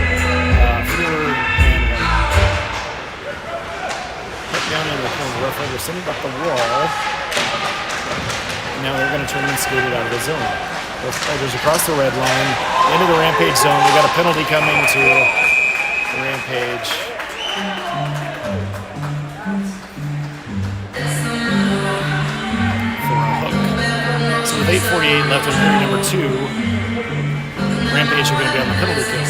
Fuhrer, and put down into the corner. Rough Riders send it up the wall. Now they're going to turn and skate it out of the zone. Rough Riders across the red line, into the Rampage zone. We got a penalty coming to the Rampage. For a hook. So with 8:48 left in period number 2, Rampage are going to be on the penalty kill.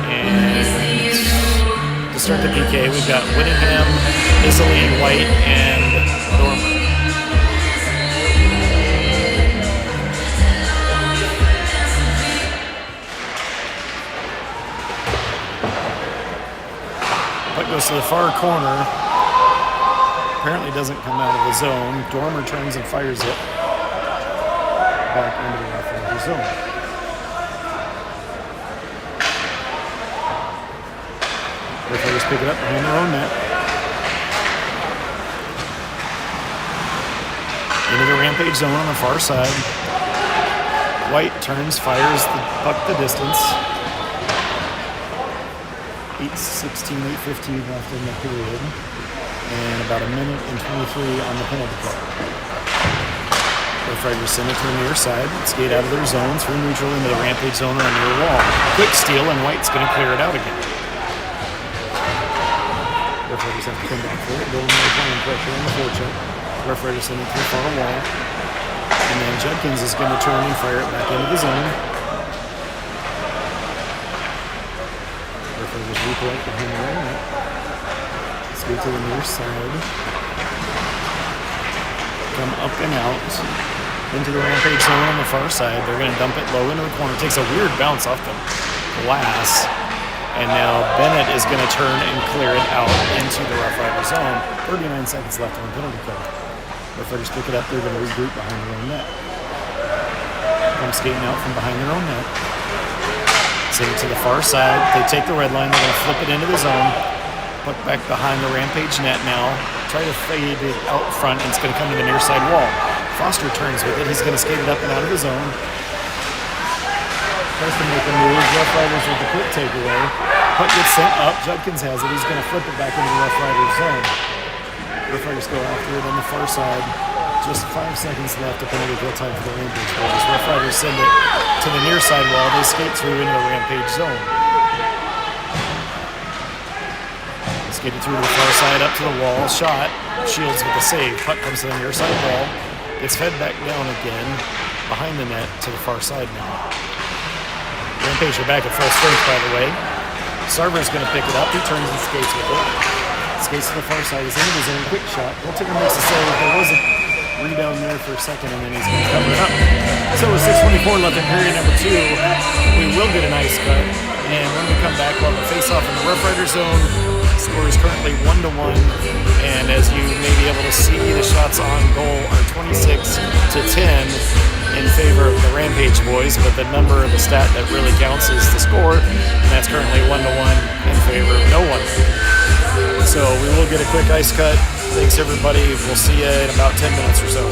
And to start the PK, we've got Whittingham, Isley, White, and Dormer. Puck goes to the far corner. Apparently doesn't come out of the zone. Dormer turns and fires it back into the left of the zone. Referees pick it up behind their own net. Into the Rampage zone on the far side. White turns, fires the puck the distance. 8:16, 8:15 left in the period. And about a minute and 23 on the penalty clock. Rough Riders send it to the near side, skate out of their zone, through neutral into the Rampage zone on the near wall. Quick steal, and White's going to clear it out again. Rough Riders have to come back for it. Bill Murray applying pressure on the forecheck. Rough Riders send it to the far wall. And then Judkins is going to turn and fire it back into the zone. Rough Riders recollect behind the line. Skate to the near side. Come up and out into the Rampage zone on the far side. They're going to dump it low into the corner. It takes a weird bounce off the glass. And now Bennett is going to turn and clear it out into the Rough Rider zone. 39 seconds left on the penalty kill. Rough Riders pick it up. They're going to regroup behind their own net. Come skating out from behind their own net. Send it to the far side. They take the red line. They're going to flip it into the zone. Put back behind the Rampage net now. Try to fade it out front, and it's going to come to the near side wall. Foster turns with it. He's going to skate it up and out of the zone. Tries to make a move. Rough Riders with the quick takeaway. Puck gets sent up. Judkins has it. He's going to flip it back into the Rough Riders zone. Rough Riders go after it on the far side. Just 5 seconds left of penalty kill time for the Rampage boys. Rough Riders send it to the near side wall. They skate through into the Rampage zone. Skated through to the far side, up to the wall. Shot. Shields with the save. Puck comes to the near side wall. Gets fed back down again. Behind the net to the far side now. Rampage are back at full strength, by the way. Sarver's going to pick it up. He turns and skates with it. Skates to the far side. He's into his own quick shot. Wiltiger makes a save. There was a rebound there for a second, and then he's going to cover it up. So with 6:24 left in period number 2, we will get an ice cut. And when we come back, we'll have a face-off in the Rough Rider zone. Score is currently 1-1. And as you may be able to see, the shots on goal are 26-10 in favor of the Rampage boys. But the number of the stat that really counts is the score. And that's currently 1-1 in favor of no one. So we will get a quick ice cut. Thanks, everybody. We'll see you in about 10 minutes or so.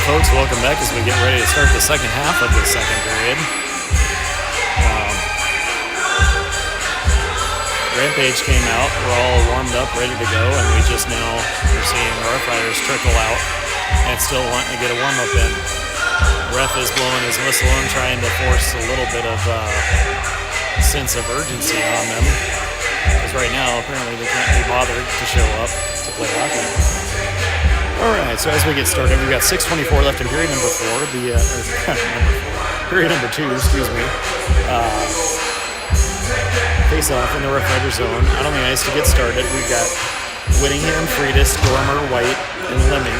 folks, welcome back as we get ready to start the second half of the second period. Rampage came out, we're all warmed up, ready to go, and we just now are seeing Rough Riders trickle out and still wanting to get a warm-up in. Ref is blowing his whistle and trying to force a little bit of sense of urgency on them, because right now apparently they can't be bothered to show up to play hockey. Alright, so as we get started, we've got 6:24 left in period number 4, period number 2, excuse me. Face off in the Rough Rider zone. Out on the ice to get started, we've got Whittingham, Friedis, Dormer, White, and Lemming.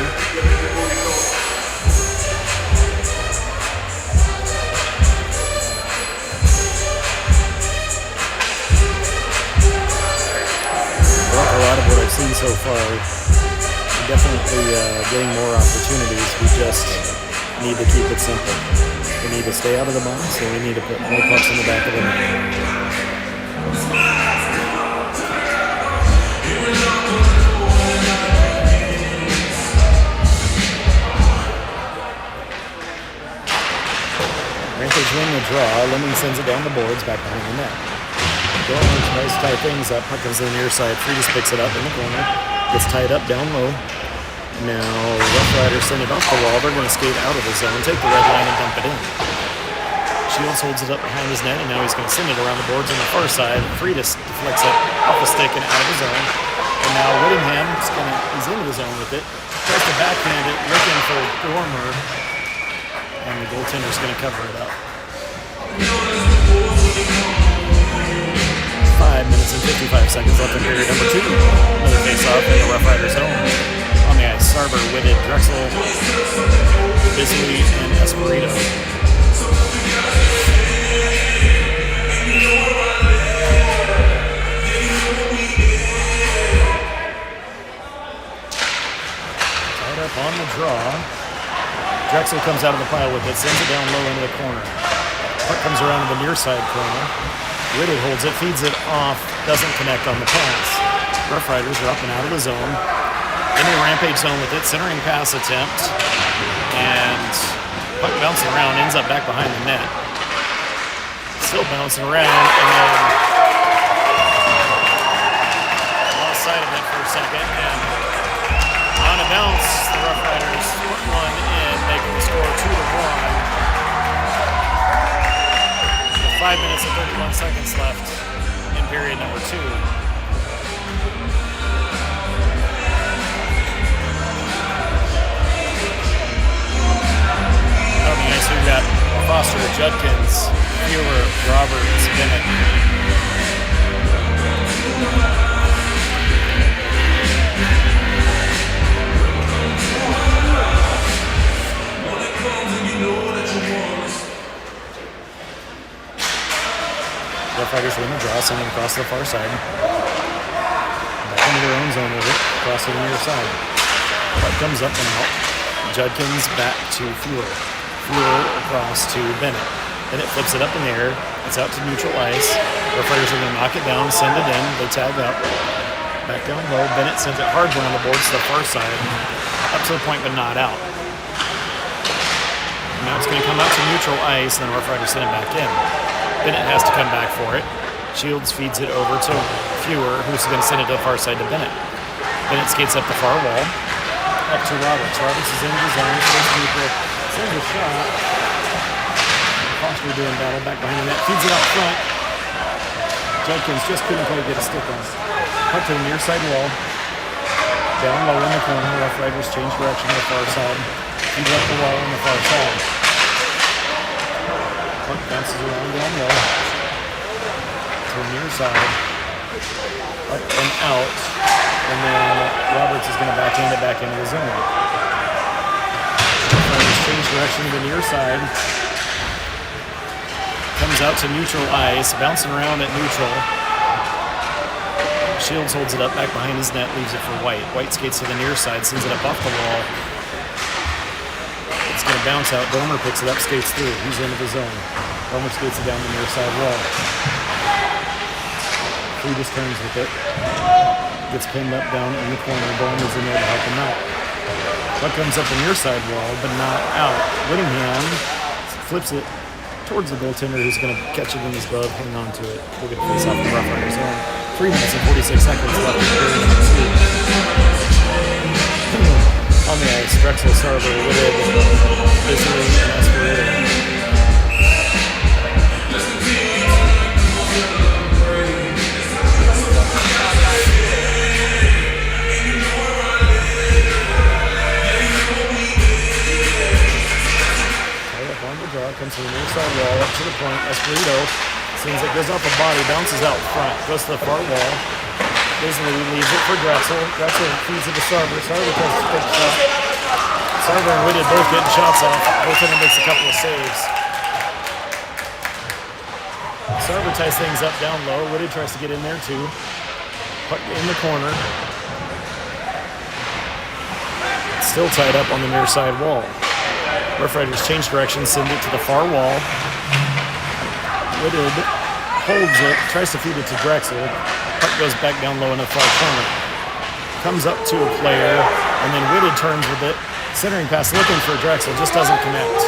Like a lot of what I've seen so far. Definitely getting more opportunities. We just need to keep it simple. We need to stay out of the box, and we need to put more pucks in the back of the net. Rampage win the draw. Lemming sends it down the boards, back behind the net. Dormer tries to tie things up. Puck comes to the near side. Friedis picks it up in the corner. Gets tied up down low. Now, Rough Riders send it off the wall. They're going to skate out of the zone, take the red line, and dump it in. Shields holds it up behind his net, and now he's going to send it around the boards on the far side. Friedis deflects it off the stick and out of the zone. And now Whittingham he's into the zone with it. Tries to backhand it, looking for Dormer. And the goaltender's going to cover it up. 5 minutes and 55 seconds left in period number 2. Another face-off in the Rough Rider zone. On the ice, Sarber, Whitted, Drexel, Bisley, and Espirito. Tied up on the draw. Drexel comes out of the pile with it, sends it down low into the corner. Puck comes around to the near side corner. Whitted holds it, feeds it off, doesn't connect on the pass. Rough Riders are up and out of the zone. Into the Rampage zone with it, centering pass attempt. And puck bouncing around, ends up back behind the net. Still bouncing around, and then lost sight of it for a second. And on a bounce, the Rough Riders put one in, making the score 2-1. 5 minutes and 31 seconds left in period number 2. On the ice, we've got Foster, Judkins, Mueller, Roberts, Bennett. Rough Riders win the draw, sending across to the far side. Back into their own zone with it, across to the near side. Puck comes up and out. Judkins back to Fuhrer. Fuhrer across to Bennett. Bennett flips it up in the air. It's out to neutral ice. Rough Riders are going to knock it down, send it in. They tag up. Back down low. Bennett sends it hard around the boards to the far side. Up to the point, but not out. Now it's going to come out to neutral ice, and then Rough Riders send it back in. Bennett has to come back for it. Shields feeds it over to Fuhrer, who's going to send it to the far side to Bennett. Bennett skates up the far wall. Up to Roberts. Roberts is into the zone. First keeper sends a shot. Foster doing battle back behind the net. Feeds it out front. Judkins just couldn't quite get a stick on it. Puck to the near side wall. Down low in the corner. Rough Riders change direction to the far side. Feed up the wall on the far side. Puck bounces around down low. To the near side. Up and out. And then Roberts is going to backhand it back into the zone. Change direction to the near side. Comes out to neutral ice, bouncing around at neutral. Shields holds it up back behind his net, leaves it for White. White skates to the near side, sends it up off the wall. It's going to bounce out. Dormer picks it up, skates through. He's into the zone. Dormer skates it down the near side wall. He just turns with it. Gets pinned up down in the corner. Dormer's in there to help him out. Puck comes up the near side wall, but not out. Whittingham flips it towards the goaltender, who's going to catch it in his glove, hang on to it. We'll get a face off the Rough Riders zone. 3 minutes and 46 seconds left in period number 2. On the ice, Drexel, Sarver, Whitted, Bisley, and Esperito. Comes to the near side wall, up to the point. Esperito seems it goes off the body, bounces out front, goes to the far wall. Bisley leaves it for Drexel. Drexel feeds it to Sarver. Sarver tries to take the shot. Sarver and Whitted both getting shots off. Goaltender makes a couple of saves. Sarver ties things up down low. Whitted tries to get in there too. Puck in the corner. Still tied up on the near side wall. Rough Riders change direction, send it to the far wall. Whitted holds it, tries to feed it to Drexel. Puck goes back down low in the far corner. Comes up to a player, and then Whitted turns with it. Centering pass looking for Drexel, just doesn't connect.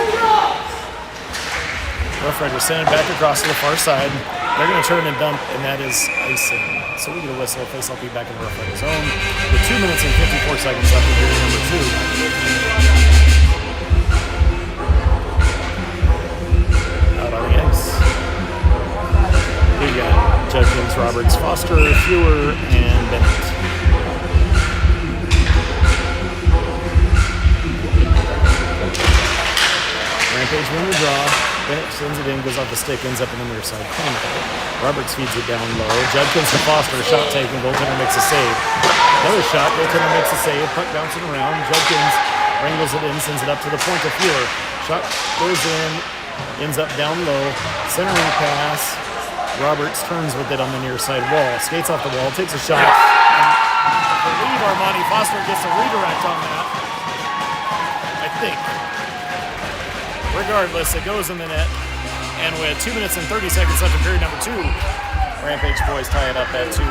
Rough Riders send it back across to the far side. They're going to turn and dump, and that is icing. So we get a whistle. Face-off be back in the Rough Riders zone with 2 minutes and 54 seconds left in period number 2. We got Judkins, Roberts, Foster, Fewer, and Bennett. Rampage win the draw. Bennett sends it in, goes off the stick, ends up in the near side corner. Roberts feeds it down low. Judkins to Foster, shot taken, goaltender makes a save. Another shot, goaltender makes a save, puck bouncing around. Judkins wrangles it in, sends it up to the point of Fewer. Shot goes in, ends up down low. Centering pass. Roberts turns with it on the near side wall, skates off the wall, takes a shot. I believe Armani Foster gets a redirect on that. I think. Regardless, it goes in the net. And with 2 minutes and 30 seconds left in period number 2, Rampage boys tie it up at 2.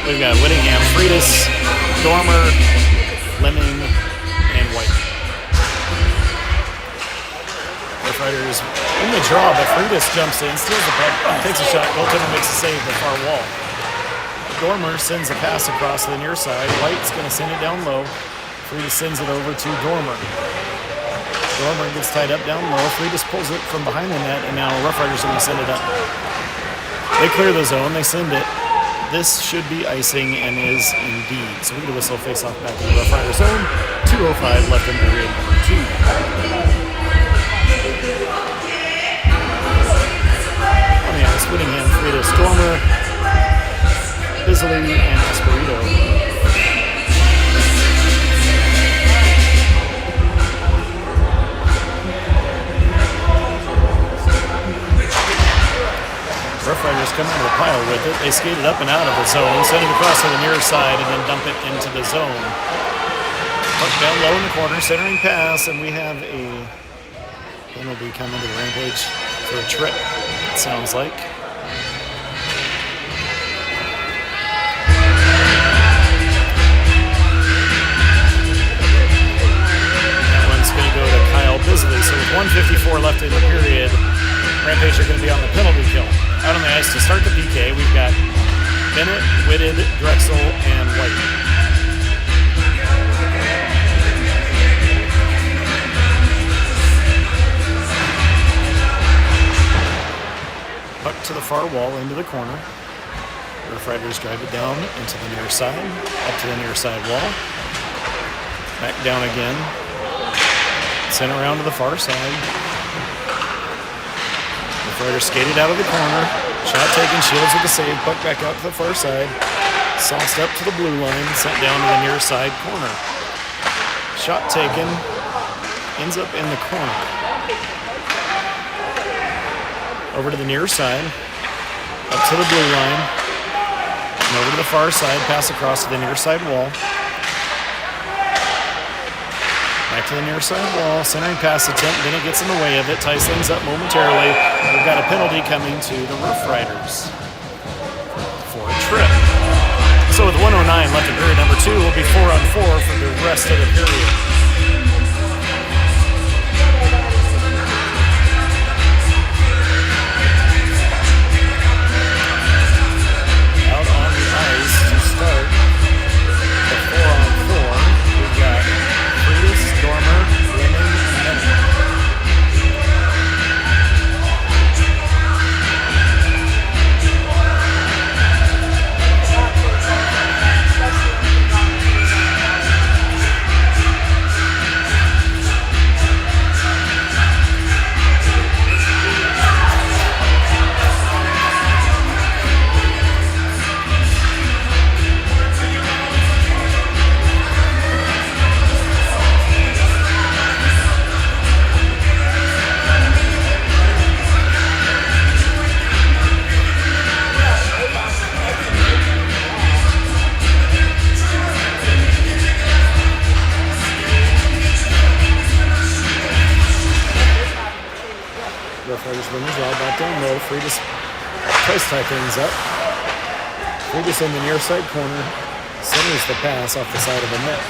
We've got Whittingham, Freitas, Dormer, Lemming, and White. Rough Riders in the draw, but Freitas jumps in, steals the puck, takes a shot, goaltender makes a save at the far wall. Dormer sends a pass across to the near side. White's going to send it down low. Freitas sends it over to Dormer. Dormer gets tied up down low. Freitas pulls it from behind the net, and now Rough Riders are going to send it up. They clear the zone, they send it. This should be icing and is indeed. So we get a whistle face off back in the Rough Rider zone. 2:05 left in period number 2. On the ice, Whittingham, Freitas, Dormer, Bisley, and Esperito. Rough Riders come out of the pile with it. They skate it up and out of the zone, send it across to the near side, and then dump it into the zone. Puck down low in the corner, centering pass, and we have a penalty coming to the Rampage for a trip, it sounds like. That one's going to go to Kyle Bisley. So with 1:54 left in the period, Rampage are going to be on the penalty kill. Out on the ice to start the PK, we've got Bennett, Whitted, Drexel, and White. Puck to the far wall, into the corner. Rough Riders drive it down into the near side, up to the near side wall. Back down again. Sent around to the far side. Riders skated out of the corner. Shot taken, Shields with the save. Puck back out to the far side. Sauced up to the blue line. Sent down to the near side corner. Shot taken. Ends up in the corner. Over to the near side. Up to the blue line. And over to the far side. Pass across to the near side wall. Back to the near side wall. Centering pass attempt. Bennett gets in the way of it. Ties things up momentarily. We've got a penalty coming to the Rough Riders for a trip. So with 1:09 left in period number 2, we'll be 4-on-4 for the rest of the period. Out on the ice to start the 4-on-4. We've got Freitas, Dormer, Lemon, and Bennett. Freitas tries to tie things up. Freitas in the near side corner. Centers the pass off the side of the net.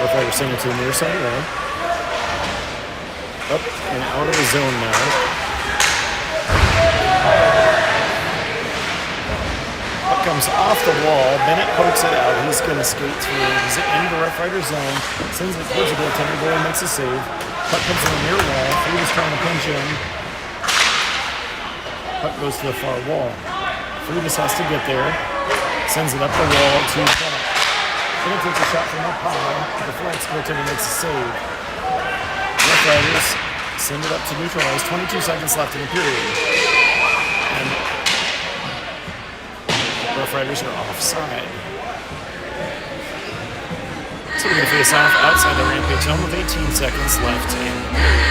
Rough Riders send it to the near side wall. Up and out of the zone now. Puck comes off the wall. Bennett pokes it out. He's going to skate through. He's into Rough Rider zone. Sends it towards the goaltender. Goalie makes a save. Puck comes in the near wall. Freitas trying to punch in. Puck goes to the far wall. Freitas has to get there. Sends it up the wall to Bennett. Bennett takes a shot from up high. Deflects. Goaltender makes a save. Rough Riders send it up to neutralize. 22 seconds left in the period. And Rough Riders are offside. So we're going to face off outside the Rampage zone with 18 seconds left in the period.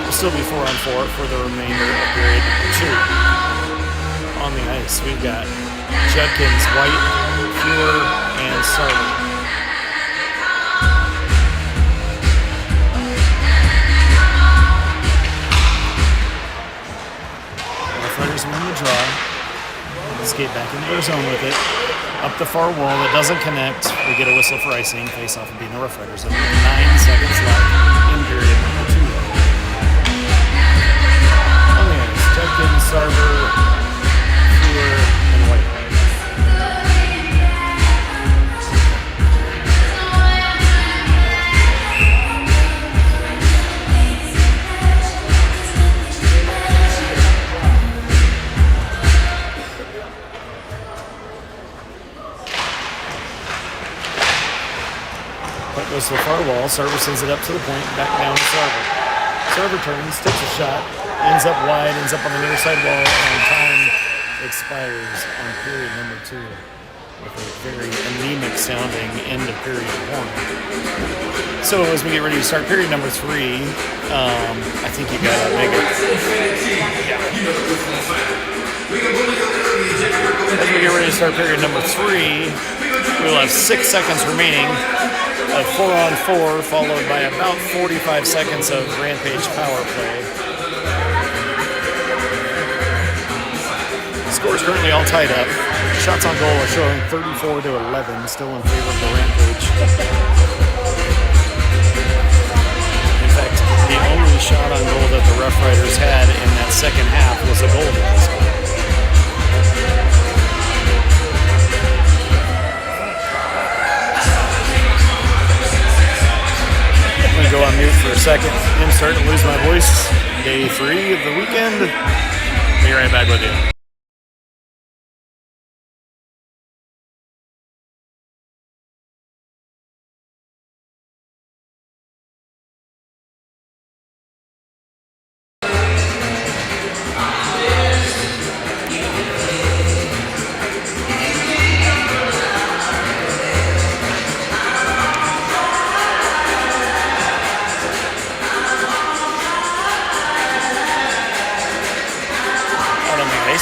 We'll still be 4-on-4 for the remainder of period 2. On the ice, we've got Judkins, White, Fewer, and Sarver. Rough Riders win the draw. Skate back into their zone with it. Up the far wall, it doesn't connect. We get a whistle for icing. Face off and being the Rough Riders. 9 seconds left in period number 2. On the ice, Judkins, Sarver, Fewer, and White. Goes to the far wall. Sarver sends it up to the point, back down to Sarver. Sarver turns, takes a shot, ends up wide, ends up on the near side wall, and time expires on period number 2 with a very anemic sounding end of period 1. So as we get ready to start period number 3, I think you gotta make it. As we get ready to start period number 3, we'll have 6 seconds remaining of 4-on-4, followed by about 45 seconds of Rampage power play. The score is currently all tied up. Shots on goal are showing 34-11, still in favor of the Rampage. In fact, the only shot on goal that the Rough Riders had in that second half was a goal that they scored. I'm going to go on mute for a second. I'm starting to lose my voice. Day 3 of the weekend. Be right back with you.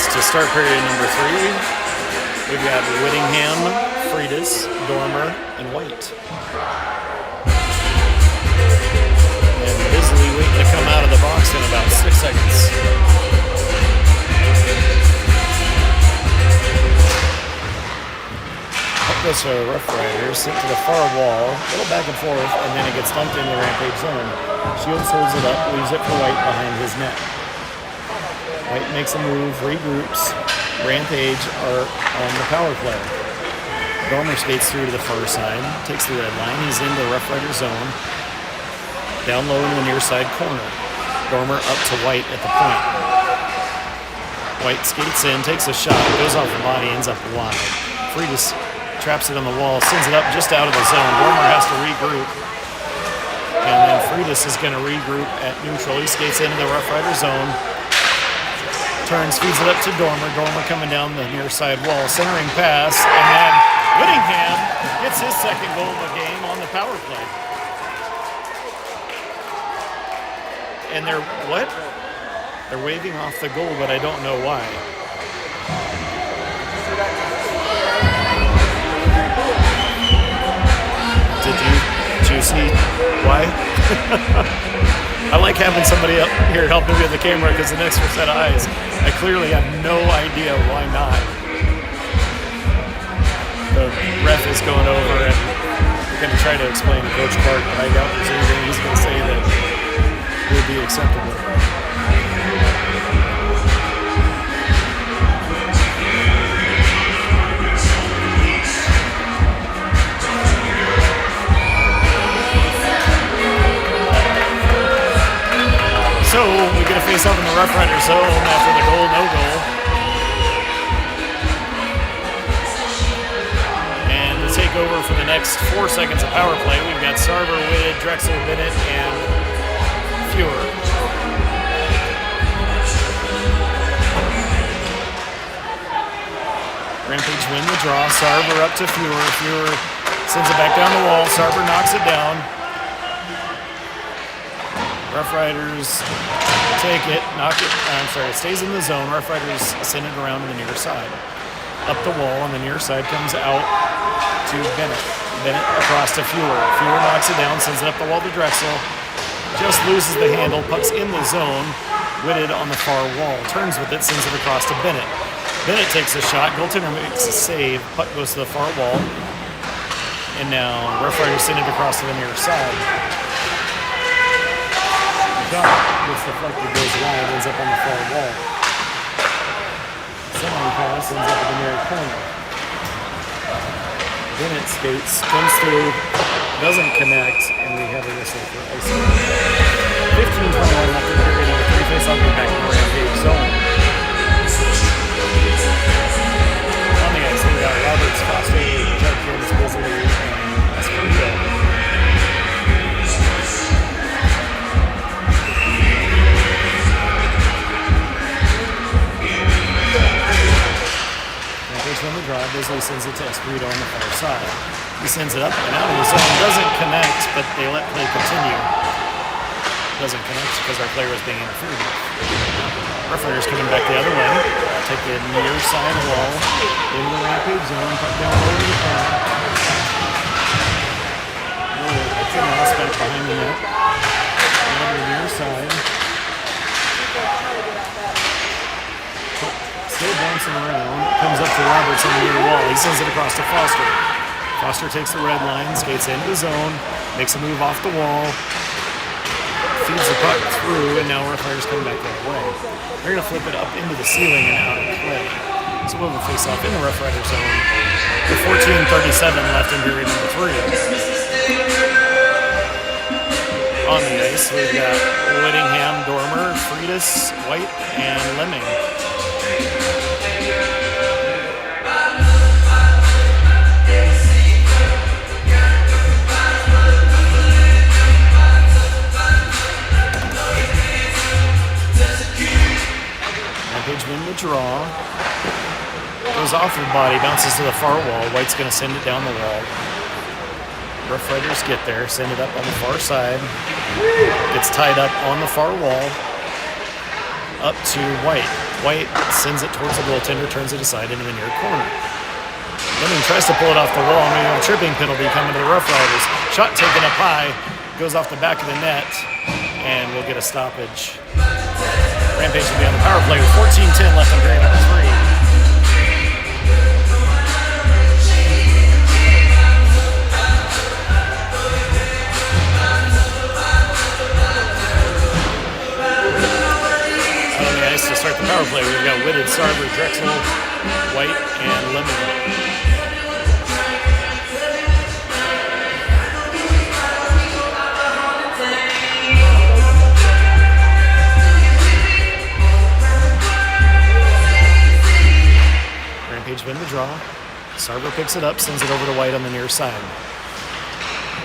To start period number 3, we've got Whittingham, Freitas, Dormer, and White. in about 6 seconds. Up goes to Rough Riders, sent to the far wall, a little back and forth, and then it gets dumped into the Rampage zone. Shields holds it up, leaves it for White behind his net. White makes a move, regroups. Rampage are on the power play. Dormer skates through to the far side, takes the red line, he's into the Rough Rider zone. Down low in the near side corner. Dormer up to White at the point. White skates in, takes a shot, goes off the body, ends up wide. Freitas traps it on the wall, sends it up just out of the zone. Dormer has to regroup. And then Freitas is going to regroup at neutral. He skates into the Rough Rider zone. Turns, feeds it up to Dormer. Dormer coming down the near side wall. Centering pass. And then Whittingham gets his second goal of the game on the power play. And they're, what? They're waving off the goal, but I don't know why. Did you see why? I like having somebody up here helping me with the camera because an extra set of eyes. I clearly have no idea why not. The ref is going over and we're going to try to explain to Coach Clark, but I doubt there's anything he's going to say that would be acceptable. So we get a face off in the Rough Rider zone after the goal, no goal. And to take over for the next 4 seconds of power play, we've got Sarver, Whitted, Drexel, Bennett, and Fewer. Rampage win the draw. Sarver up to Fewer. Fewer sends it back down the wall. Sarver knocks it down. Rough Riders take it, knock it, it stays in the zone. Rough Riders send it around to the near side. Up the wall on the near side comes out to Bennett. Bennett across to Fewer. Fewer knocks it down, sends it up the wall to Drexel. Just loses the handle, puck's in the zone. Whitted on the far wall. Turns with it, sends it across to Bennett. Bennett takes a shot, goaltender makes a save, puck goes to the far wall. And now Rough Riders send it across to the near side. Gets deflected, goes wide, ends up on the far wall. Centering pass ends up in the near corner. Bennett skates, comes through, doesn't connect, and we have a whistle for icing. 15-21 left in the period, number 3 face-off, go back to the Rampage zone. On the ice, we got Roberts, Foster, Judkins, Bisley, and Espirito. When the drive, Bisley sends it to Espirito on the far side. He sends it up and out of the zone. Doesn't connect, but they let play continue. Doesn't connect because our player was being interfered with. Rough Riders coming back the other way. Take the near side wall into the Rampage zone. Put down low to the corner. It's an aspect behind the net. Over the near side. Still bouncing around, comes up to Roberts on the near wall. He sends it across to Foster. Foster takes the red line, skates into the zone, makes a move off the wall, feeds the puck through, and now Rough Riders come back that way. They're going to flip it up into the ceiling and out of play. So we'll have a face-off in the Rough Rider zone with 14:37 left in period number 3. On the ice, we've got Whittingham, Dormer, Freitas, White, and Lemming. Rampage win the draw. Goes off the body, bounces to the far wall. White's going to send it down the wall. Rough Riders get there, send it up on the far side. Gets tied up on the far wall. Up to White. White sends it towards the goaltender, turns it aside into the near corner. Lemming tries to pull it off the wall, and we have a tripping penalty coming to the Rough Riders. Shot taken up high, goes off the back of the net, and we'll get a stoppage. Rampage will be on the power play with 14:10 left in period number 3. Out on the ice to start the power play, we've got Whitted, Sarver, Drexel, White, and Lemon. Rampage win the draw. Sarver picks it up, sends it over to White on the near side.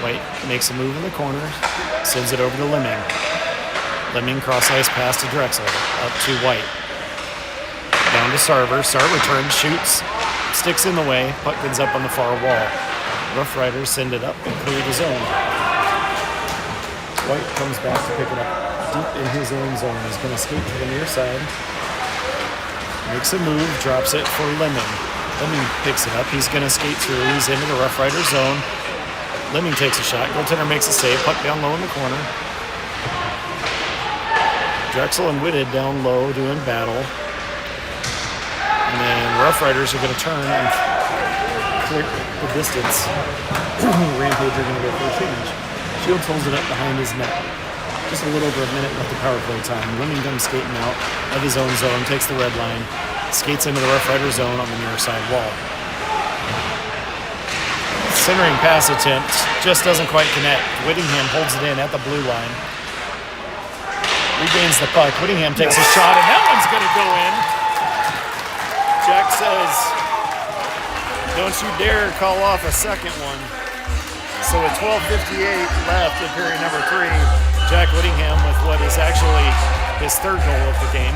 White makes a move in the corner, sends it over to Lemming. Lemming cross-ice pass to Drexel, up to White. Down to Sarver. Sarver turns, shoots, sticks in the way, puck ends up on the far wall. Rough Riders send it up and clear the zone. White comes back to pick it up deep in his own zone. He's going to skate to the near side. Makes a move, drops it for Lemming. Lemming picks it up. He's going to skate through. He's into the Rough Rider zone. Lemming takes a shot. Goaltender makes a save. Puck down low in the corner. Drexel and Whitted down low doing battle. And then Rough Riders are going to turn and clear the distance. Rampage are going to go for a change. Shields holds it up behind his net. Just a little over a minute left of power play time. Lemming comes skating out of his own zone, takes the red line, skates into the Rough Rider zone on the near side wall. Centering pass attempt just doesn't quite connect. Whittingham holds it in at the blue line. Regains the puck. Whittingham takes a shot, and that one's going to go in. Jack says, don't you dare call off a second one. So at 12:58 left in period number 3, Jack Whittingham with what is actually his third goal of the game.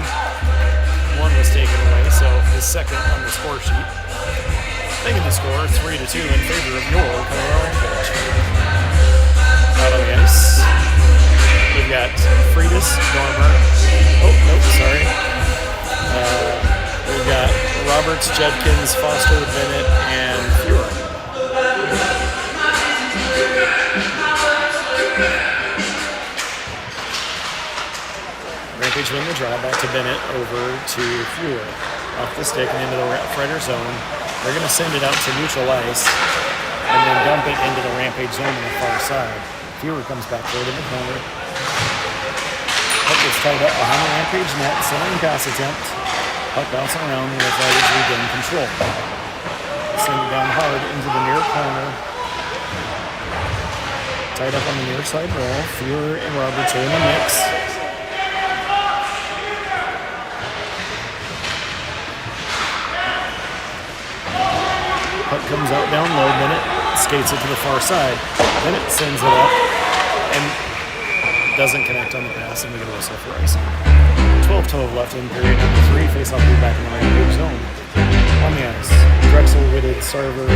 One was taken away, so his second on the score sheet. Making the score 3-2 in favor of your Colorado Rampage. Out on the ice, we've got Friedis, Dormer. Oh, nope, sorry. We've got Roberts, Judkins, Foster, Bennett, and Fuhrer. Rampage win the draw, back to Bennett, over to Fuhrer. Off the stick and into the Rough Rider zone. They're going to send it out to neutral ice and then dump it into the Rampage zone on the far side. Fuhrer comes back forward in the corner. Puck gets tied up behind the Rampage net, centering pass attempt. Puck bouncing around, the Rough Riders regain control. Send it down hard into the near corner. Tied up on the near side wall. Fuhrer and Roberts are in the mix. Puck comes out down low. Bennett skates it to the far side. Bennett sends it up and doesn't connect on the pass, and we get a whistle for icing. 12-12 left in period number 3. Face-off will be back in the Rampage zone. On the ice, Drexel, Whitted, Sarver,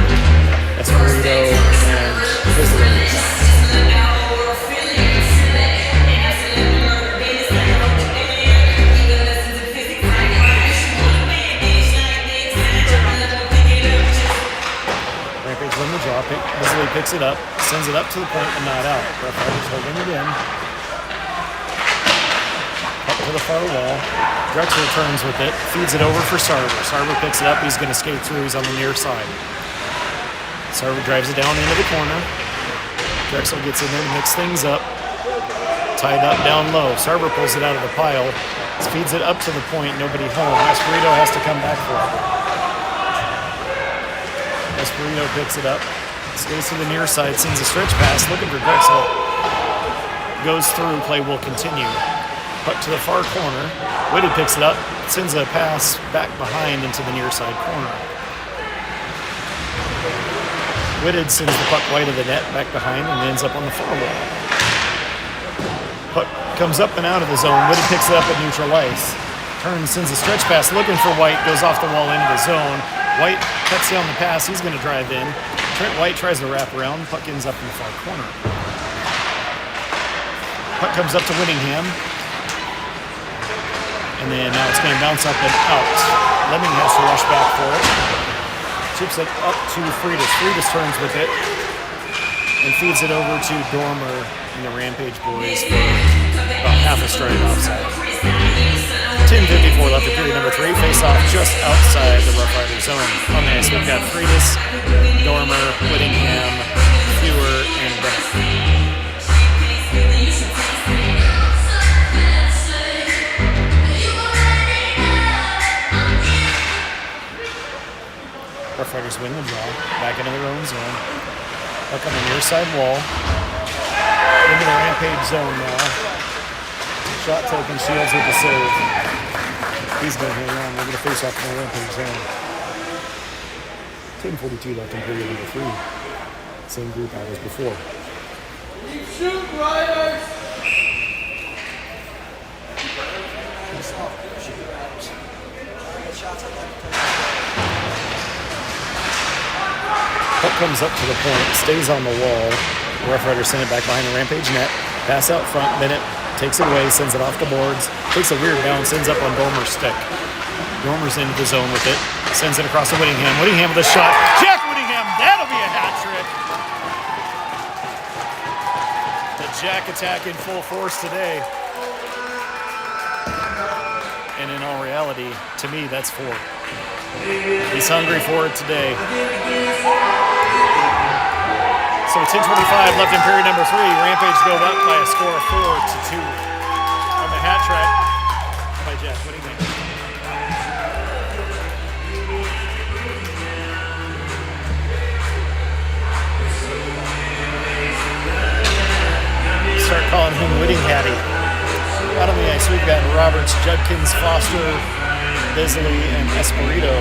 Espirito, and Visitor. Win the draw. Bisley picks it up, sends it up to the point and not out. Rough Riders holding it in. Up to the far wall. Drexel turns with it, feeds it over for Sarver. Sarver picks it up. He's going to skate through. He's on the near side. Sarver drives it down into the corner. Drexel gets in there to mix things up. Tied up down low. Sarver pulls it out of the pile. Feeds it up to the point. Nobody home. Espirito has to come back for it. Espirito picks it up, skates to the near side, sends a stretch pass, looking for Drexel. Goes through, play will continue. Puck to the far corner. Whitted picks it up, sends a pass back behind into the near side corner. Whitted sends the puck wide of the net, back behind, and ends up on the far wall. Puck comes up and out of the zone. Whitted picks it up at neutral ice. Turns, sends a stretch pass, looking for White, goes off the wall into the zone. White cuts down the pass. He's going to drive in. Trent White tries to wrap around. Puck ends up in the far corner. Puck comes up to Whittingham. And then now it's going to bounce up and out. Lemming has to rush back for it. Chips it up to Friedis. Friedis turns with it and feeds it over to Dormer and the Rampage boys for about half a strike offside. 10:54 left in period number 3. Face off just outside the Rough Rider zone. On the ice, we've got Freitas, Dormer, Whittingham, Fewer, and Bennett. Rough Riders win the draw. Back into their own zone. Puck on the near side wall. Into the Rampage zone now. Shot taken, Shields with the save. He's going to hang on. We're going to face off in the Rampage zone. 10:42 left in period number 3. Same group I was before. Keep shooting, Riders! Puck comes up to the point, stays on the wall. The Rough Riders send it back behind the Rampage net. Pass out front, Bennett takes it away, sends it off the boards. Takes a weird bounce, ends up on Dormer's stick. Dormer's into the zone with it. Sends it across to Whittingham. Whittingham with a shot. Jack Whittingham, that'll be a hat trick. The Jack attack in full force today. And in all reality, to me, that's 4. He's hungry for it today. So 10:25 left in period number 3. Rampage go up by a score of 4-2 on the hat trick by Jack Whittingham. Start calling him Whittinghatty. Out on the ice, we've got Roberts, Judkins, Foster, Bisley, and Espirito.